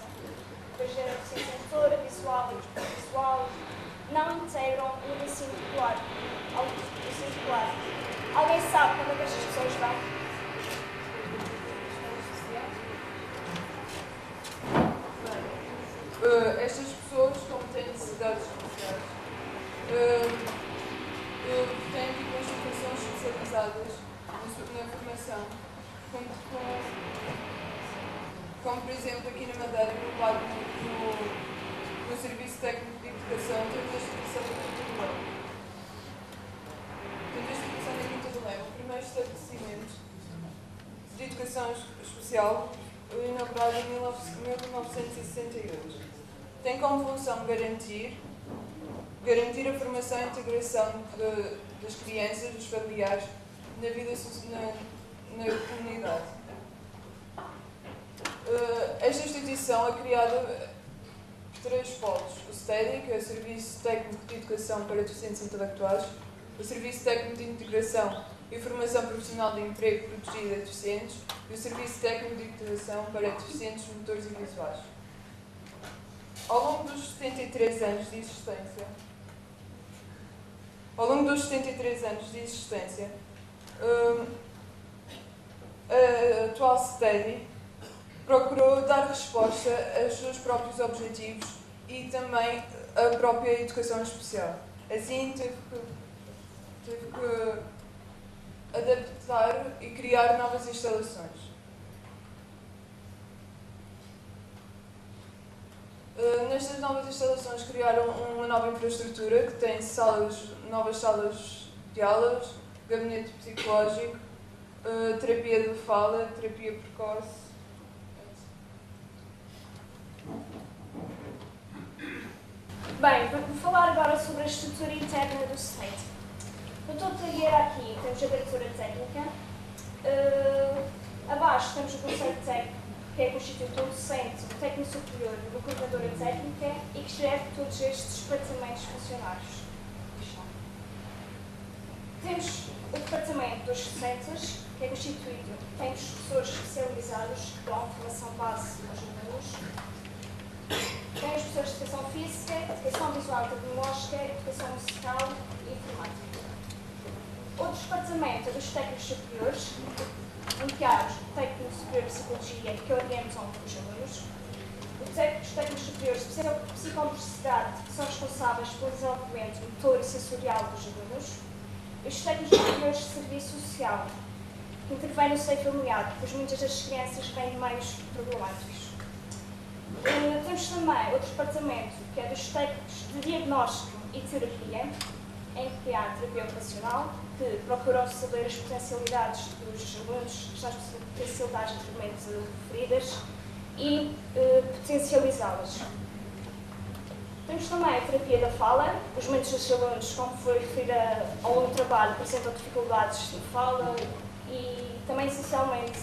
com a deficiência motora, visual, não integram o ensino popular. Alguém sabe como é que estas pessoas vão? Estas pessoas, como têm necessidades especiais, têm tipo instituições especializadas na formação, como por exemplo aqui na Madeira, no Serviço Técnico de Educação, temos a instituição da Quinta do Leme. O primeiro estabelecimento de educação especial, inaugurado em 1962. Tem como função garantir a formação e integração das crianças, dos familiares, na vida na comunidade. Esta instituição é criada por 3 polos: o STEDI, que é o Serviço Técnico de Educação para Deficientes Intelectuais, o Serviço Técnico de Integração e Formação Profissional de Emprego Protegido a Deficientes e o Serviço Técnico de Integração para Deficientes Motores e Visuais. Ao longo dos 73 anos de existência, a atual STEDI procurou dar resposta aos seus próprios objetivos e também à própria educação especial. Assim, teve que adaptar e criar novas instalações. Nestas novas instalações criaram uma nova infraestrutura que tem novas salas de aulas, gabinete psicológico, terapia de fala, terapia precoce. Bem, vou falar agora sobre a estrutura interna do STED. No topo da hierarquia aqui temos a diretora técnica. Abaixo temos o conselho técnico, que é constituído por um docente, um técnico superior e uma coordenadora técnica e que gera todos estes departamentos funcionários. Temos o departamento dos docentes, que é constituído, tem os professores especializados que dão formação base aos alunos. Tem os professores de educação física, educação visual e tecnológica, educação musical e informática. Outro departamento é dos técnicos superiores, nomeados o técnico superior de psicologia, que orientam os alunos. Os técnicos superiores de psicomotricidade, que são responsáveis pelo desenvolvimento motor e sensorial dos alunos. E os técnicos superiores de serviço social, que intervêm no seio familiar, pois muitas das crianças vêm de meios problemáticos. Temos também outro departamento, que é dos técnicos de diagnóstico e terapia, em que há terapia ocupacional, que procuram saber as potencialidades dos alunos, as potencialidades anteriormente referidas, e potencializá-las. Temos também a terapia da fala. Os muitos dos alunos, como foi referido ao longo do trabalho, apresentam dificuldades de fala e também, essencialmente,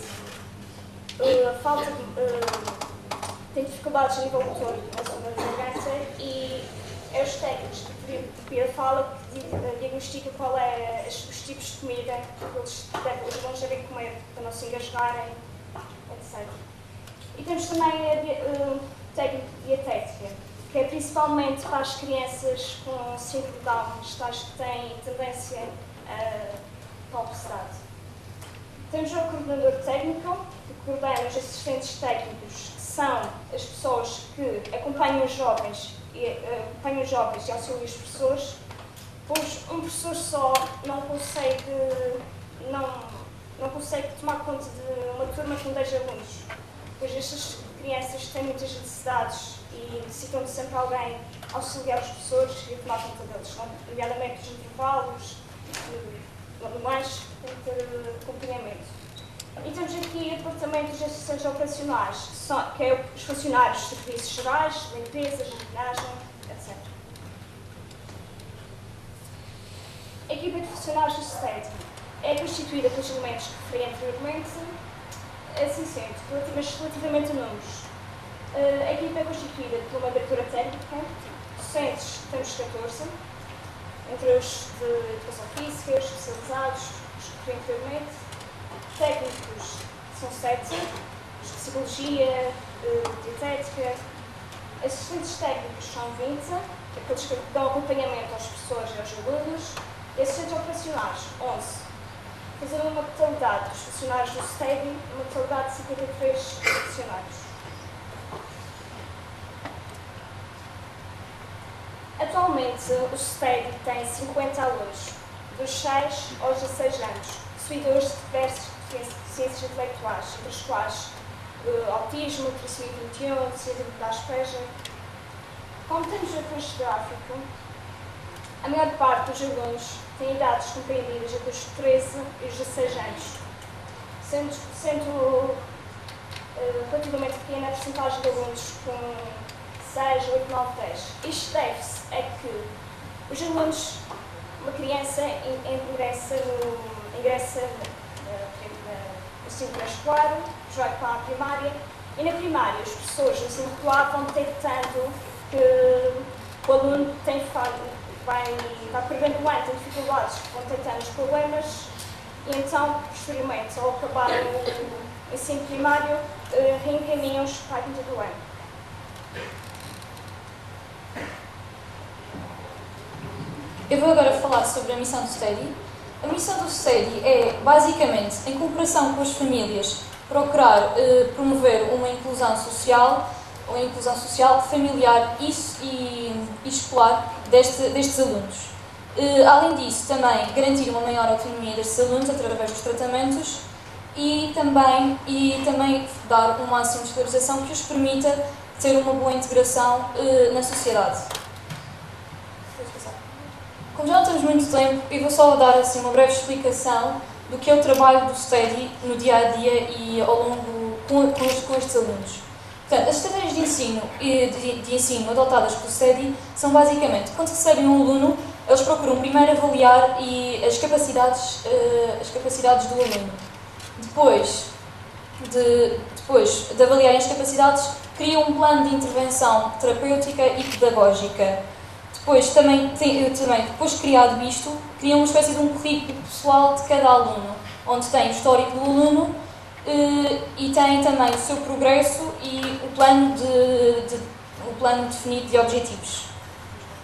tem dificuldades a nível motor na zona da garganta e é os técnicos de terapia da fala que diagnosticam qual é os tipos de comida que os alunos devem comer para não se engasgarem, etc. E temos também a técnica dietética, que é principalmente para as crianças com síndrome de Down, tais que têm tendência para a obesidade. Temos o coordenador técnico, que coordena os assistentes técnicos, que são as pessoas que acompanham os jovens e auxiliam os professores, pois um professor só não consegue tomar conta de uma turma com 10 alunos, pois estas crianças têm muitas necessidades e necessitam de sempre alguém auxiliar os professores e tomar conta deles, nomeadamente os intervalos, no mais, tem que ter acompanhamento. E temos aqui o departamento de assistentes operacionais, que é os funcionários de serviços gerais, limpeza, jardinagem, etc. A equipa de funcionários do STED é constituída pelos elementos que referi anteriormente, assim sendo, relativamente a números. A equipa é constituída por uma diretora técnica, docentes temos 14, entre os de educação física, os especializados, os que referi anteriormente, técnicos são 7, os de psicologia, dietética, assistentes técnicos são 20, aqueles que dão acompanhamento aos professores e aos alunos, e assistentes operacionais, 11. Fazendo uma totalidade dos funcionários do STED, uma totalidade de 53 funcionários. Atualmente, o STED tem 50 alunos, dos 6 aos 16 anos, possuidores de diversas deficiências intelectuais, entre as quais autismo, trissomia 21, síndrome de Asperger. Como temos aqui este gráfico, a maior parte dos alunos tem idades compreendidas entre os 13 e os 16 anos, sendo relativamente pequena a porcentagem de alunos com 6, 8, 9, 10. Isto deve-se a que os alunos, uma criança ingressa no ensino pré-escolar, vai para a primária, e na primária os professores no ensino escolar vão detectando que o aluno vai perdendo o ano, tem dificuldades, vão detectando os problemas, e então, posteriormente, ao acabar o ensino primário, reencaminham-os para a quinta do ano. Eu vou agora falar sobre a missão do STED. A missão do STED é, basicamente, em cooperação com as famílias, procurar promover uma inclusão social familiar e escolar destes alunos. Além disso, também garantir uma maior autonomia destes alunos através dos tratamentos e também dar um máximo de escolarização que os permita ter uma boa integração na sociedade. Como já não temos muito tempo, eu vou só dar assim, uma breve explicação do que é o trabalho do STED no dia-a-dia e ao longo com estes alunos. Portanto, as estratégias de ensino adotadas pelo STEDI são basicamente, quando recebem um aluno, eles procuram primeiro avaliar as capacidades do aluno. Depois de avaliarem as capacidades, criam um plano de intervenção terapêutica e pedagógica. Depois criado isto, criam uma espécie de um currículo pessoal de cada aluno, onde tem o histórico do aluno e tem também o seu progresso e o plano definido de objetivos.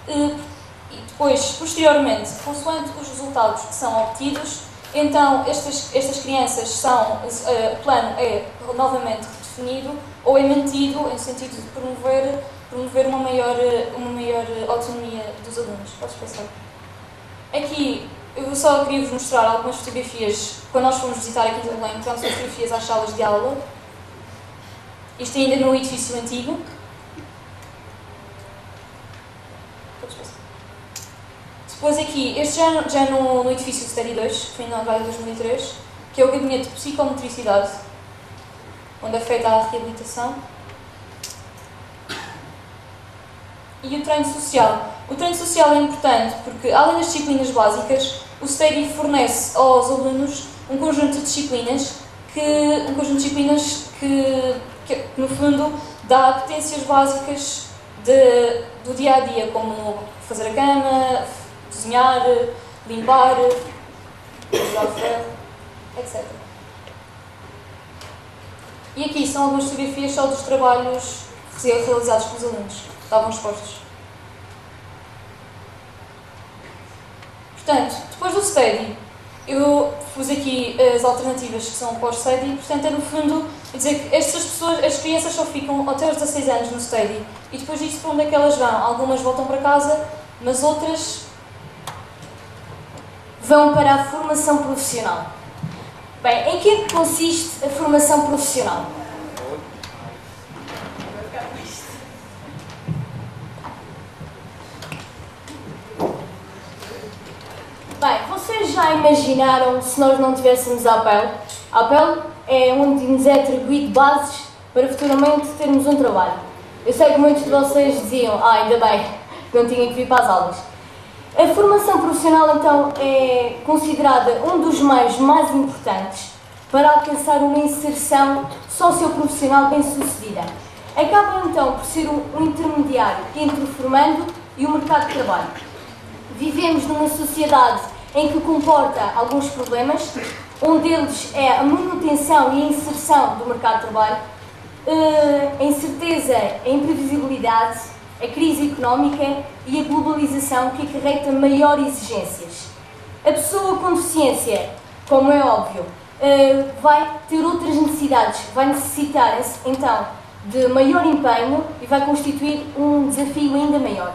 E depois, posteriormente, consoante os resultados que são obtidos, então estas crianças o plano é novamente redefinido ou é mantido em sentido de promover uma maior autonomia dos alunos. Podes passar. Aqui eu só queria vos mostrar algumas fotografias quando nós fomos visitar a Quinta do Belém, então são fotografias às salas de aula. Isto ainda no edifício antigo. Podes passar. Depois aqui, este já no edifício STEDI 2, que foi inaugurado em 2003, que é o gabinete de psicomotricidade, onde é feita a reabilitação. E o treino social. O treino social é importante porque, além das disciplinas básicas, o STEDI fornece aos alunos um conjunto de disciplinas que no fundo, dá competências básicas do dia-a-dia, como fazer a cama, cozinhar, limpar, usar o ferro, etc. E aqui são algumas fotografias só dos trabalhos realizados pelos alunos, que estavam expostos. Portanto, depois do STEDI, eu pus aqui as alternativas que são pós-STEDI, portanto é no fundo dizer que as crianças só ficam até aos 16 anos no STEDI e depois disto para onde é que elas vão? Algumas voltam para casa, mas outras vão para a formação profissional. Bem, em que é que consiste a formação profissional? Bem, vocês já imaginaram se nós não tivéssemos a APEL? A APEL é onde nos é atribuído bases para futuramente termos um trabalho. Eu sei que muitos de vocês diziam, ainda bem, que não tinha que vir para as aulas. A formação profissional, então, é considerada um dos meios mais importantes para alcançar uma inserção socioprofissional bem-sucedida. Acaba, então, por ser um intermediário entre o formando e o mercado de trabalho. Vivemos numa sociedade em que comporta alguns problemas. Um deles é a manutenção e a inserção do mercado de trabalho, a incerteza, a imprevisibilidade, a crise económica e a globalização que acarreta maiores exigências. A pessoa com deficiência, como é óbvio, vai ter outras necessidades, vai necessitar então de maior empenho e vai constituir um desafio ainda maior.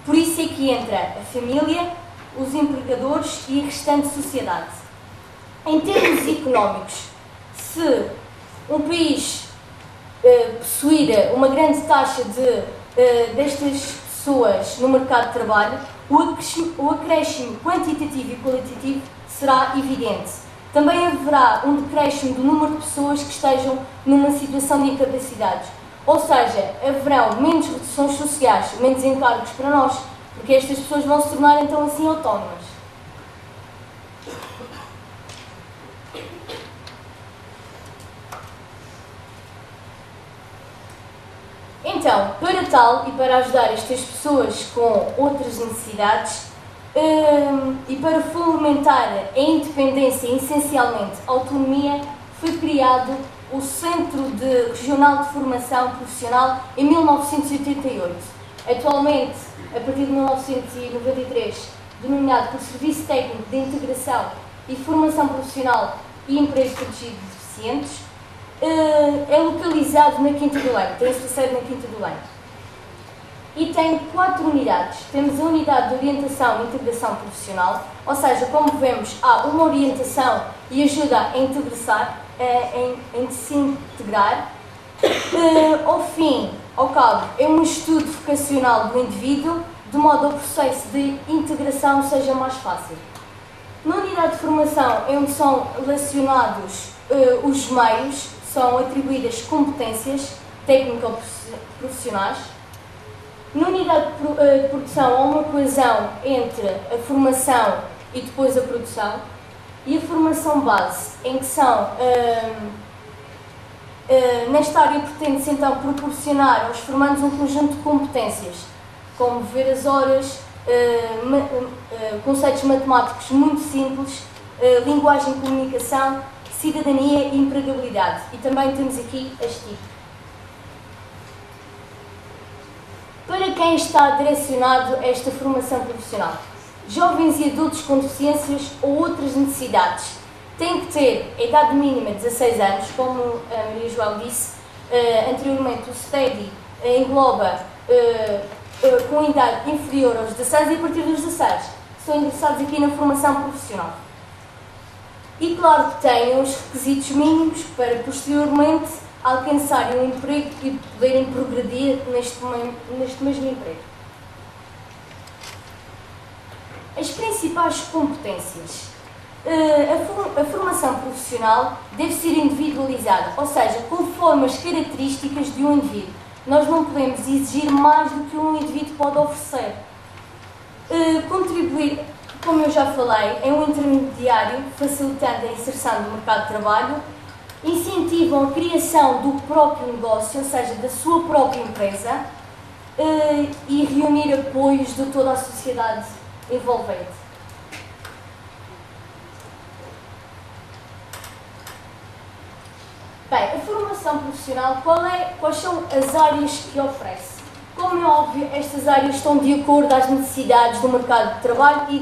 Por isso é que entra a família, os empregadores e a restante sociedade. Em termos económicos, se um país possuir uma grande taxa destas pessoas no mercado de trabalho, o acréscimo quantitativo e qualitativo será evidente. Também haverá um decréscimo do número de pessoas que estejam numa situação de incapacidades. Ou seja, haverão menos reduções sociais, menos encargos para nós, porque estas pessoas vão se tornar então assim autónomas. Então, para tal e para ajudar estas pessoas com outras necessidades e para fomentar a independência e essencialmente a autonomia, foi criado o Centro Regional de Formação Profissional em 1988. Atualmente, a partir de 1993, denominado por Serviço Técnico de Integração e Formação Profissional e Emprego Protegido de Deficientes, é localizado na Quinta do Belém, tem a sua sede na Quinta do Belém. E tem 4 unidades. Temos a unidade de orientação e integração profissional, ou seja, como vemos, há uma orientação e ajuda a integrar, em se integrar. Ao fim, ao cabo, é um estudo vocacional do indivíduo, de modo ao processo de integração seja mais fácil. Na unidade de formação é onde são relacionados os meios, são atribuídas competências técnico-profissionais. Na unidade de produção há uma coesão entre a formação e depois a produção, e a formação base, em que são, nesta área pretende-se então proporcionar aos formandos um conjunto de competências, como ver as horas, conceitos matemáticos muito simples, linguagem e comunicação, cidadania e empregabilidade. E também temos aqui as TIC. Para quem está direcionado a esta formação profissional? Jovens e adultos com deficiências ou outras necessidades têm que ter a idade mínima de 16 anos, como a Maria João disse anteriormente. O STEDI engloba com idade inferior aos 16 e a partir dos 16 são ingressados aqui na formação profissional. E claro que têm os requisitos mínimos para posteriormente alcançarem um emprego e poderem progredir neste mesmo emprego. As principais competências. A formação profissional deve ser individualizada, ou seja, conforme as características de um indivíduo. Nós não podemos exigir mais do que um indivíduo pode oferecer. Contribuir, como eu já falei, é um intermediário, facilitando a inserção no mercado de trabalho, incentivam a criação do próprio negócio, ou seja, da sua própria empresa, e reunir apoios de toda a sociedade envolvente. Bem, a formação profissional, quais são as áreas que oferece? Como é óbvio, estas áreas estão de acordo às necessidades do mercado de trabalho e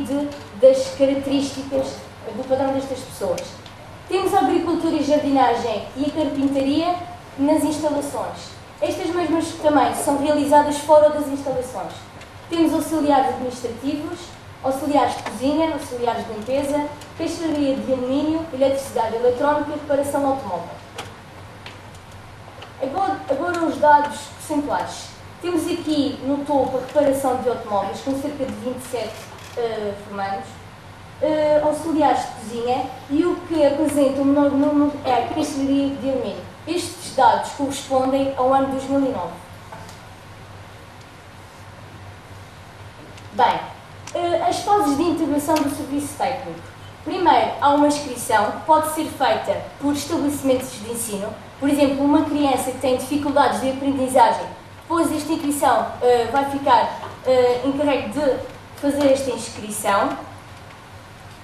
das características do padrão destas pessoas. Temos a agricultura e jardinagem e a carpintaria nas instalações. Estas mesmas também são realizadas fora das instalações. Temos auxiliares administrativos, auxiliares de cozinha, auxiliares de limpeza, peixaria de alumínio, eletricidade eletrónica e reparação automóvel. Agora os dados percentuais. Temos aqui no topo a reparação de automóveis, com cerca de 27 formandos, auxiliares de cozinha, e o que apresenta o menor número é a peixaria de alumínio. Estes dados correspondem ao ano 2009. Bem, as fases de integração do serviço técnico. Primeiro, há uma inscrição que pode ser feita por estabelecimentos de ensino. Por exemplo, uma criança que tem dificuldades de aprendizagem, depois desta inscrição vai ficar encarregue de fazer esta inscrição,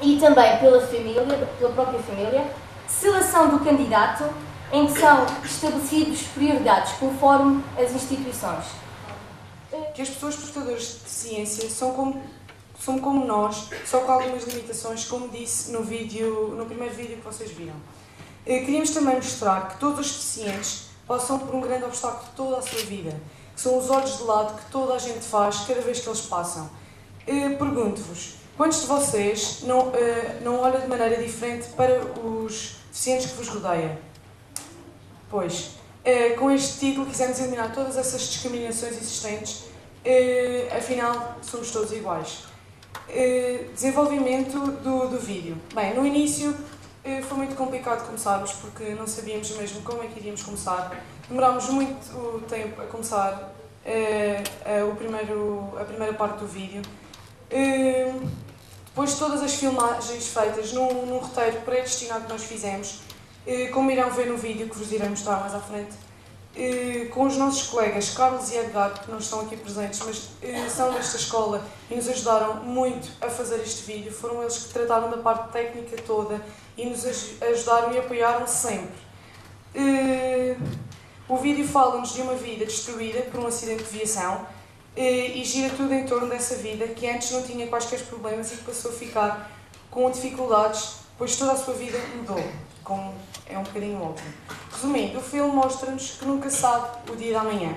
e também pela própria família. Seleção do candidato, em que são estabelecidos prioridades conforme as instituições. Que as pessoas portadoras de deficiência são como nós, só com algumas limitações, como disse no primeiro vídeo que vocês viram. Queríamos também mostrar que todos os deficientes passam por um grande obstáculo toda a sua vida, que são os olhos de lado que toda a gente faz cada vez que eles passam. Pergunto-vos, quantos de vocês não olham de maneira diferente para os deficientes que vos rodeiam? Pois, com este título quisemos eliminar todas essas discriminações existentes, afinal somos todos iguais. Desenvolvimento do vídeo. Bem, no início foi muito complicado começarmos, porque não sabíamos mesmo como é que iríamos começar. Demorámos muito tempo a começar a primeira parte do vídeo. Depois de todas as filmagens feitas num roteiro predestinado que nós fizemos, como irão ver no vídeo que vos irei mostrar mais à frente, com os nossos colegas Carlos e Edgar, que não estão aqui presentes, mas são desta escola e nos ajudaram muito a fazer este vídeo. Foram eles que trataram da parte técnica toda e nos ajudaram e apoiaram sempre. O vídeo fala-nos de uma vida destruída por um acidente de viação e gira tudo em torno dessa vida, que antes não tinha quaisquer problemas e que passou a ficar com dificuldades, pois toda a sua vida mudou, como é um bocadinho óbvio. Resumindo, o filme mostra-nos que nunca sabe o dia de amanhã.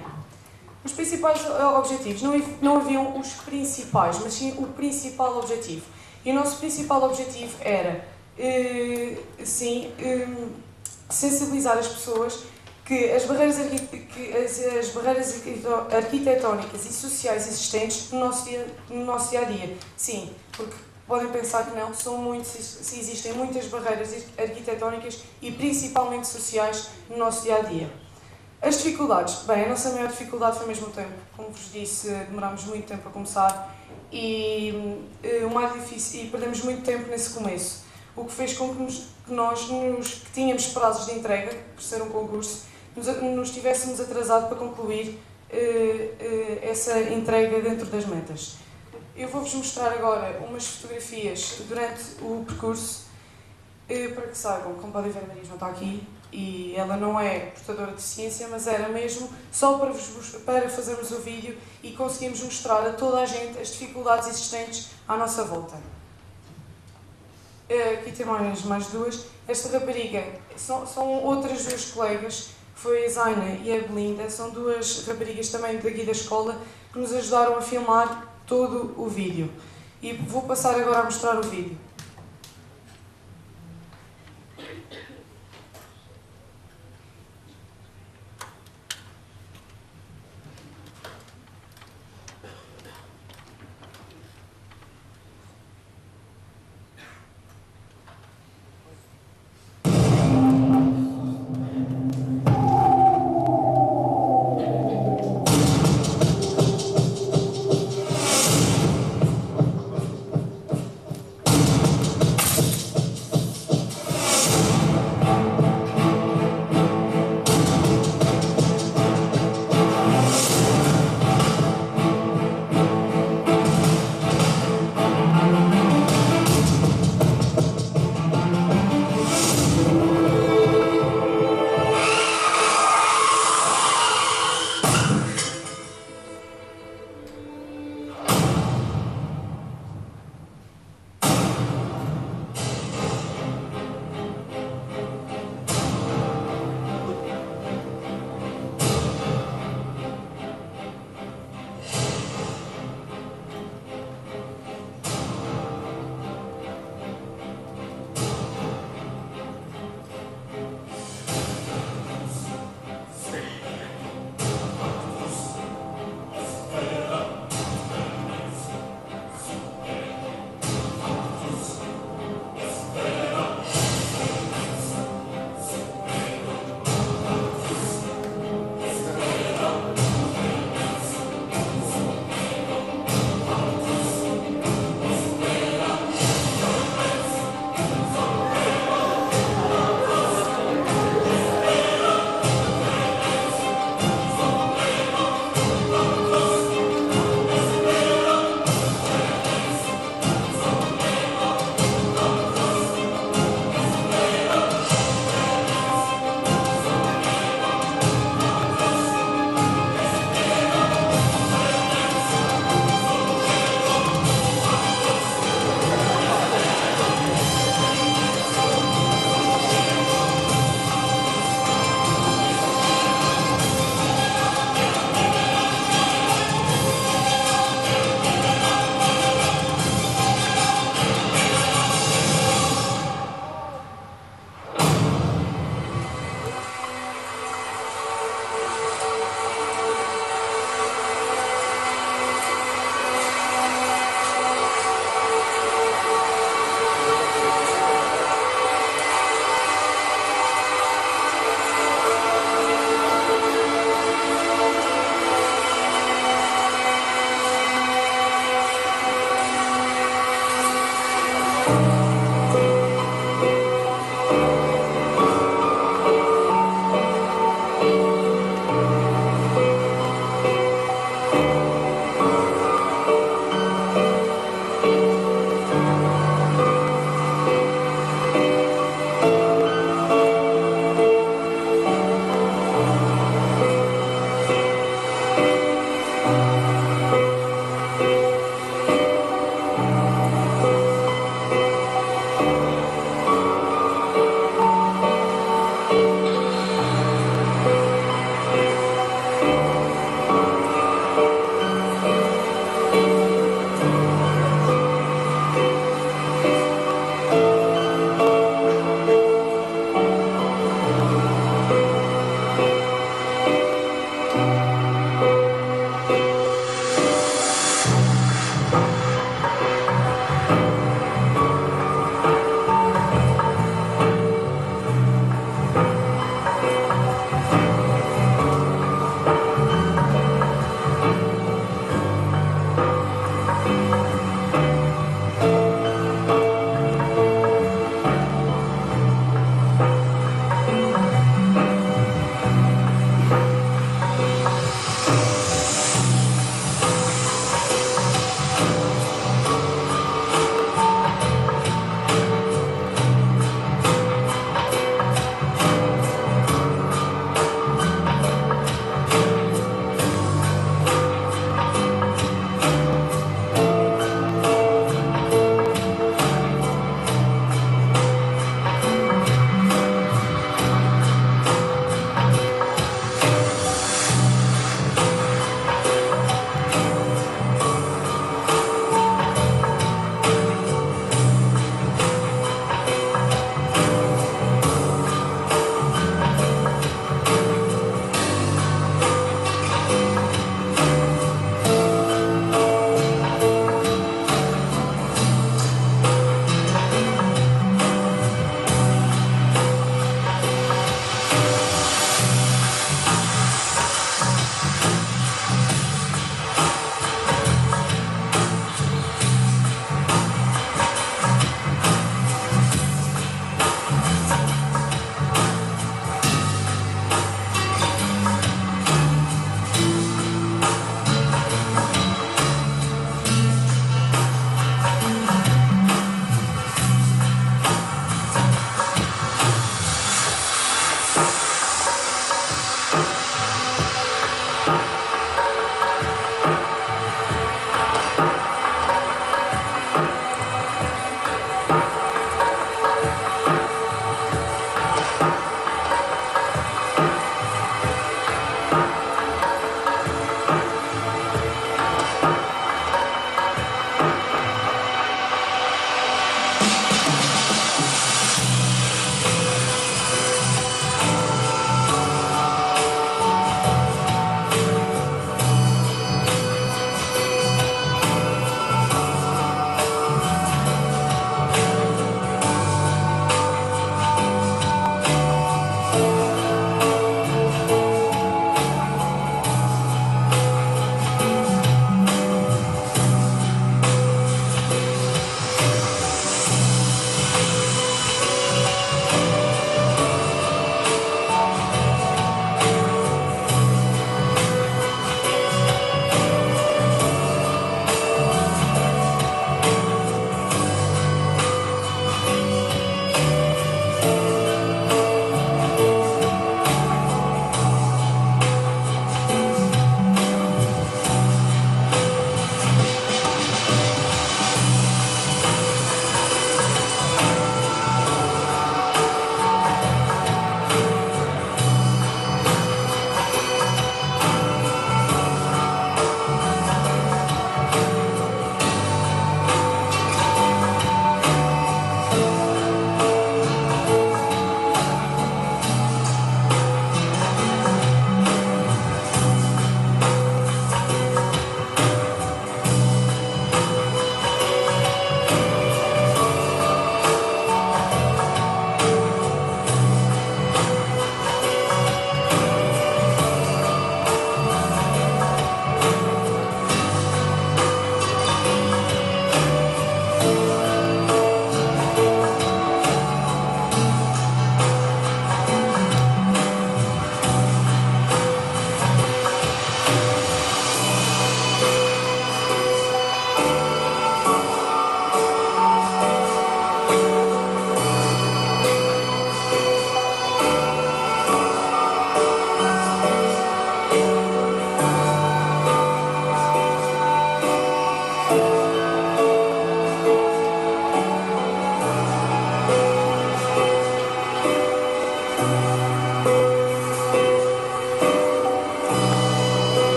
Os principais objetivos, não haviam os principais, mas sim o principal objetivo. E o nosso principal objetivo era, sensibilizar as pessoas que as barreiras arquitetónicas e sociais existentes no nosso dia a dia. Sim, porque podem pensar que não, existem muitas barreiras arquitetónicas e principalmente sociais no nosso dia a dia. As dificuldades. Bem, a nossa maior dificuldade foi mesmo o tempo. Como vos disse, demorámos muito tempo a começar e o mais difícil, e perdemos muito tempo nesse começo. O que fez com que que tínhamos prazos de entrega, por ser um concurso, nos tivéssemos atrasado para concluir essa entrega dentro das metas. Eu vou-vos mostrar agora umas fotografias durante o percurso, para que saibam, como podem ver, a Maria não está aqui, e ela não é portadora de ciência, mas era mesmo só para fazermos o vídeo e conseguimos mostrar a toda a gente as dificuldades existentes à nossa volta. Aqui tem mais duas. Esta rapariga são outras duas colegas, que foi a Zaina e a Belinda, são duas raparigas também daqui da escola que nos ajudaram a filmar todo o vídeo. E vou passar agora a mostrar o vídeo.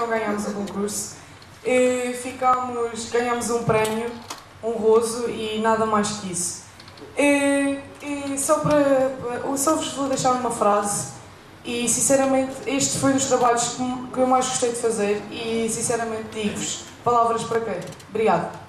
não ganhámos o concurso. Ganhámos um prémio honroso e nada mais que isso. Só vos vou deixar uma frase e, sinceramente, este foi dos trabalhos que eu mais gostei de fazer e, sinceramente, digo-vos, palavras para quê? Obrigada.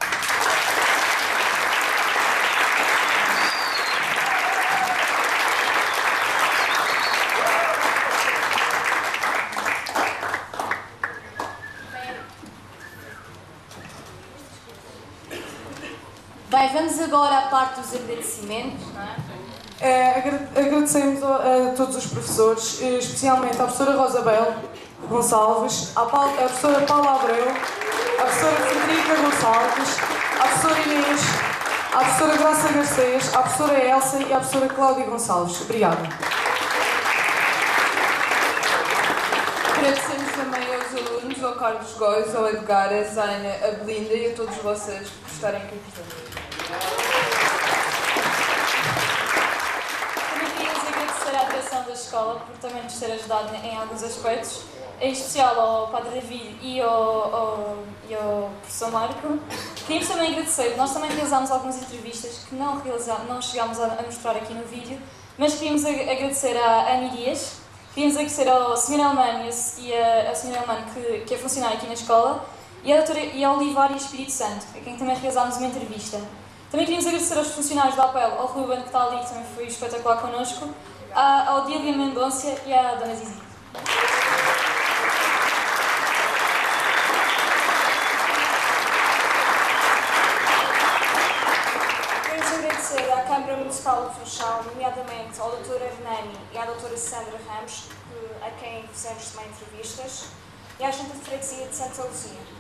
Bem, vamos agora à parte dos agradecimentos, não é? Agradecemos a todos os professores, especialmente à professora Rosabel Gonçalves, à professora Paula Abreu, à professora Frederica Gonçalves, à professora Inês, à professora Graça Garcês, à professora Elsa e à professora Cláudia Gonçalves. Obrigada. Agradecemos também aos alunos, ao Carlos Góes, ao Edgar, a Zaina, a Belinda e a todos vocês por estarem aqui presentes. Também queríamos agradecer à direção da escola por também nos ter ajudado em alguns aspectos, em especial ao Padre David e ao professor Marco. Queríamos também agradecer, nós também realizámos algumas entrevistas que não chegámos a mostrar aqui no vídeo, mas queríamos agradecer à Annie Dias, queríamos agradecer ao Sr. Elmano e a Sra. Elmano que é funcionário aqui na escola, e ao Olivar e ao Espírito Santo, a quem também realizámos uma entrevista. Também queríamos agradecer aos funcionários da APEL, ao Ruben que está ali, que também foi espetacular connosco, ao Dília Mendonça e à Dona Zizi. Queremos agradecer à Câmara Municipal de Funchal, nomeadamente ao Dr. Hernani e à Dra. Sandra Ramos, a quem fizemos também entrevistas, e à Junta de Freguesia de Santa Luzia.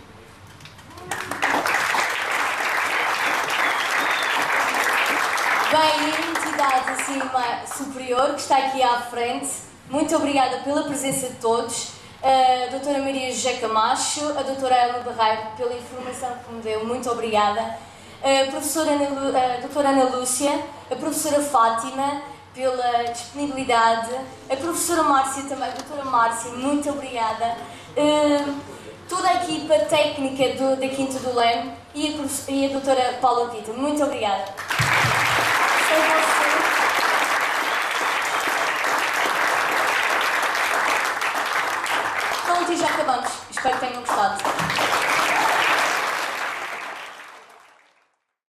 Bem, e a entidade acima superior, que está aqui à frente, muito obrigada pela presença de todos. A doutora Maria José Camacho, a doutora Elma Barreiro, pela informação que me deu, muito obrigada. A doutora Ana Lúcia, a professora Fátima, pela disponibilidade. A professora Márcia também, a doutora Márcia, muito obrigada. Toda a equipa técnica da Quinta do Leme e a doutora Paula Pita, muito obrigada. Pronto, e já acabamos. Espero que tenham gostado.